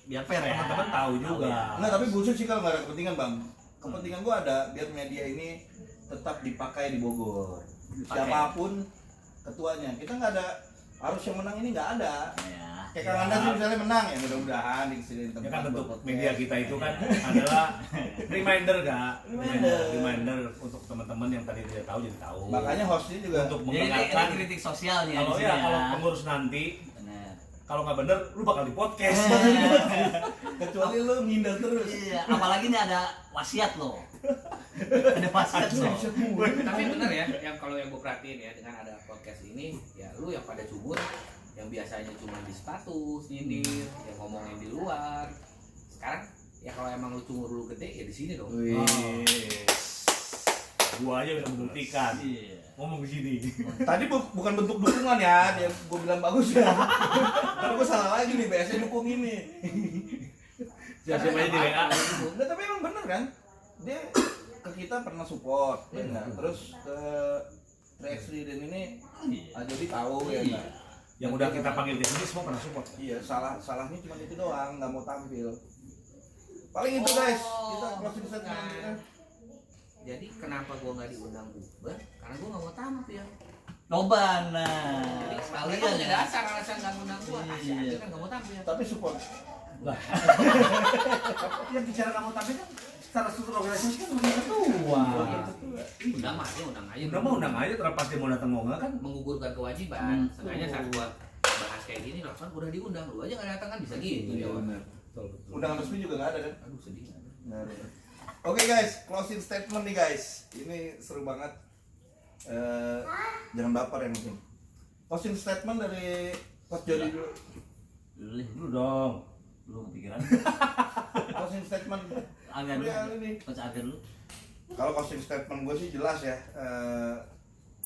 Biar fair ya. teman-teman tahu juga. Enggak, tapi bullshit sih kalau nggak ada kepentingan bang. Kepentingan gua ada biar media ini tetap dipakai di Bogor. Dipakai. Siapapun ketuanya, kita nggak ada harus yang menang ini nggak ada. Ya. Kayak Kang Anda sih misalnya menang ya mudah-mudahan di sini Ya tempat kan bentuk buat podcast. media kita itu kan adalah reminder kak, Reminder. reminder untuk teman-teman yang tadi tidak tahu jadi tahu. Makanya hostnya juga untuk Jadi ini mengingatkan kritik sosialnya kalau di sini ya kalau pengurus nanti Benar. kalau nggak bener lu bakal di podcast. kecuali lu ngindar terus. Iya, apalagi ini ada wasiat loh. Ada wasiat loh. Tapi bener ya, yang kalau yang gue perhatiin ya dengan ada podcast ini, ya lu yang pada cubur, yang biasanya cuma di status, nyindir, yang ngomongin di luar. Sekarang ya kalau emang lu cumur lu gede ya di sini dong. Wih. Gua aja bisa membuktikan. Iya. Ngomong di sini. Tadi bukan bentuk dukungan ya, dia gue bilang bagus ya. Karena gue salah lagi nih, biasanya dukung ini. Siapa aja di WA. Nah, tapi emang bener kan? Dia ke kita pernah support, ya enggak? Terus ke 3x3 dan ini jadi tahu ya enggak? Yang udah kita panggil di sini semua pernah support. Iya, salahnya cuma itu doang, nggak mau tampil. Paling itu guys, kita closing statement kita. Jadi kenapa gua nggak diundang Uber? Karena gua nggak mau tampil. Noban nah. Jadi Sekalian sekalian punya ya. dasar alasan nggak undang gua. Iya. Asyik aja kan nggak mau tampil. Tapi support. Yang bicara kamu tapi kan secara struktur organisasi kan udah ketua. Undang mah aja, undang aja. Udah mau undang aja terlepas dia mau datang mau nggak kan. Menggugurkan kewajiban. Sengaja saat gua bahas kayak gini, lah kan udah diundang, lu aja nggak datang kan bisa gitu ya. benar. Undangan resmi juga nggak ada kan? Aduh sedih. Nggak ada. Oke guys, closing statement nih guys. Ini seru banget. Jangan baper ya mungkin. Closing statement dari Coach Jody dulu. Dulu dong. Belum kepikiran. Closing statement. Agar Dulu ya ini. Coach Agar dulu. Kalau closing statement gue sih jelas ya.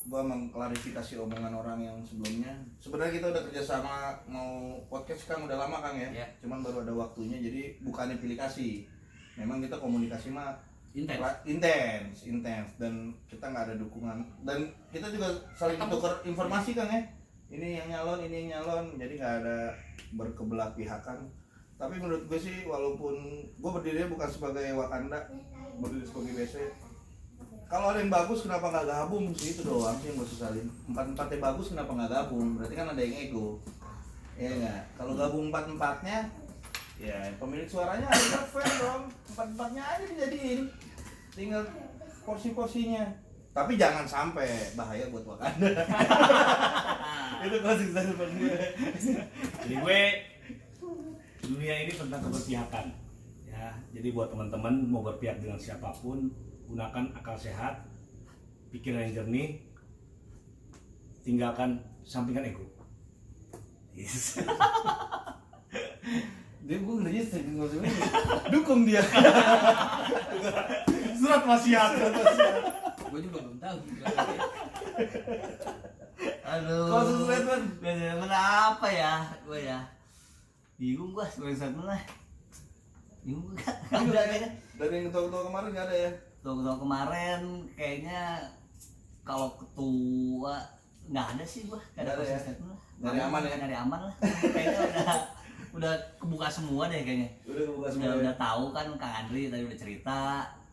Gue mengklarifikasi omongan orang yang sebelumnya. Sebenarnya kita udah kerjasama mau podcast kan udah lama Kang ya. Iya. Cuman baru ada waktunya, jadi bukannya pilih kasih. Memang kita komunikasi mah Intens. intens dan kita nggak ada dukungan dan kita juga saling Ketemu. tukar informasi kan ya. Ini yang nyalon, ini yang nyalon, jadi nggak ada berkebelah pihakan. Tapi menurut gue sih walaupun gue berdiri bukan sebagai Wakanda, berdiri sebagai BC. Kalau ada yang bagus kenapa nggak gabung sih, itu doang sih yang gue sesalin. Empat-empatnya bagus kenapa nggak gabung? Berarti kan ada yang ego. Ya nggak? Kalau gabung empat-empatnya, ya pemilik suaranya harusnya fair dong. Empat-empatnya aja dijadiin. Tinggal porsi-porsinya. Tapi jangan sampai bahaya buat Wakanda. Itu closing statement gue. Jadi gue dunia ini tentang keberpihakan ya. Jadi buat teman-teman mau berpihak dengan siapapun, gunakan akal sehat, pikiran yang jernih, tinggalkan sampingan ego. Yes. Dia gue ngerjain sering ngomongin. Dukung dia. Surat wasiat. Gue juga belum tahu. Aduh. Closing statement. Statement apa ya? Gue ya. Bingung gua closing statement lah. Bingung gua. Nggak ada kayaknya. Dari yang ketua-ketua kemarin nggak ada ya? Ketua kemarin kayaknya kalau ketua nggak ada sih gua. Nggak ada Nggak ada closing ya? statement lah. Nyari aman ya? Nyari aman lah. Kayaknya udah kebuka semua deh kayaknya. Udah buka semua. Udah tahu kan Kang Andri tadi udah cerita,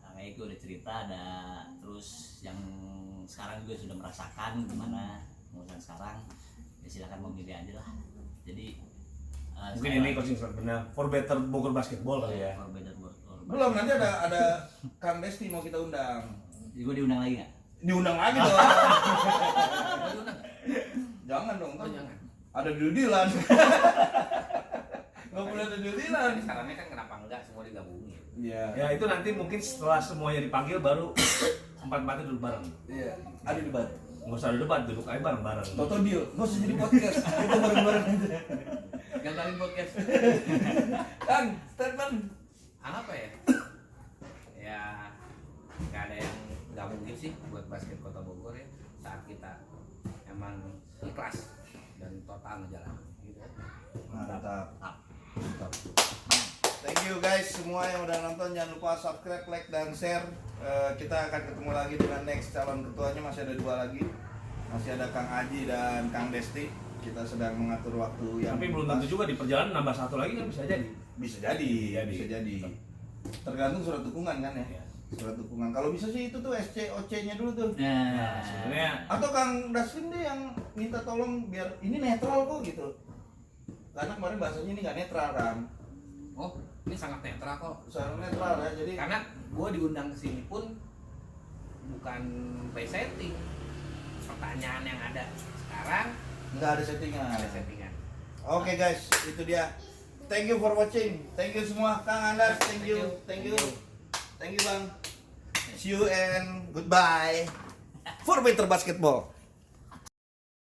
Kang Eko udah cerita, ada terus yang sekarang juga sudah merasakan gimana pengurusan sekarang. Ya silakan memilih aja lah. Jadi Mungkin ini coaching statementnya for better Bogor basketball kali ya. Belum, nanti ada Kang Desti mau kita undang. Gue diundang lagi nggak? Diundang lagi dong. Jangan dong, kan Jangan. ada deal-dealan. Nggak boleh ada deal-dealan. Sarannya kan kenapa enggak semua digabungin. Iya. Ya itu nanti mungkin setelah semuanya dipanggil baru empat-empatnya duduk bareng. Iya. Ada debat. Nggak usah ada debat, duduk aja bareng-bareng. Toto deal. Nggak usah jadi podcast. Kita bareng-bareng aja. Gagalin podcast. Kang, statement. Apa ya? Ya nggak ada yang nggak mungkin sih buat basket Kota Bogor ya saat kita emang ikhlas dan total ngejalan gitu. Mantap. Mantap. Thank you guys semua yang udah nonton, jangan lupa subscribe, like dan share. Kita akan ketemu lagi dengan next calon ketuanya, masih ada 2 lagi. Masih ada Kang Aji dan Kang Desti. Kita sedang mengatur waktu yang Tapi belum pas. tentu juga di perjalanan nambah satu lagi kan bisa jadi. Bisa jadi, bisa jadi. Tergantung surat dukungan kan ya. Surat dukungan. Kalau bisa sih itu tuh SCOC-nya dulu tuh. Nah, sebenarnya Atau Kang Daswin deh yang minta tolong biar ini netral kok gitu. Karena kemarin bahasanya ini nggak netral kan. Oh, ini sangat netral kok. Soal netral ya, jadi Karena gue diundang ke sini pun bukan by setting. Pertanyaan yang ada sekarang nggak ada settingan. ada settingan. Oke guys, itu dia. Thank you for watching. Thank you semua. Kang Andas, thank you. Thank you. Thank you Bang. See you and goodbye. For better basketball.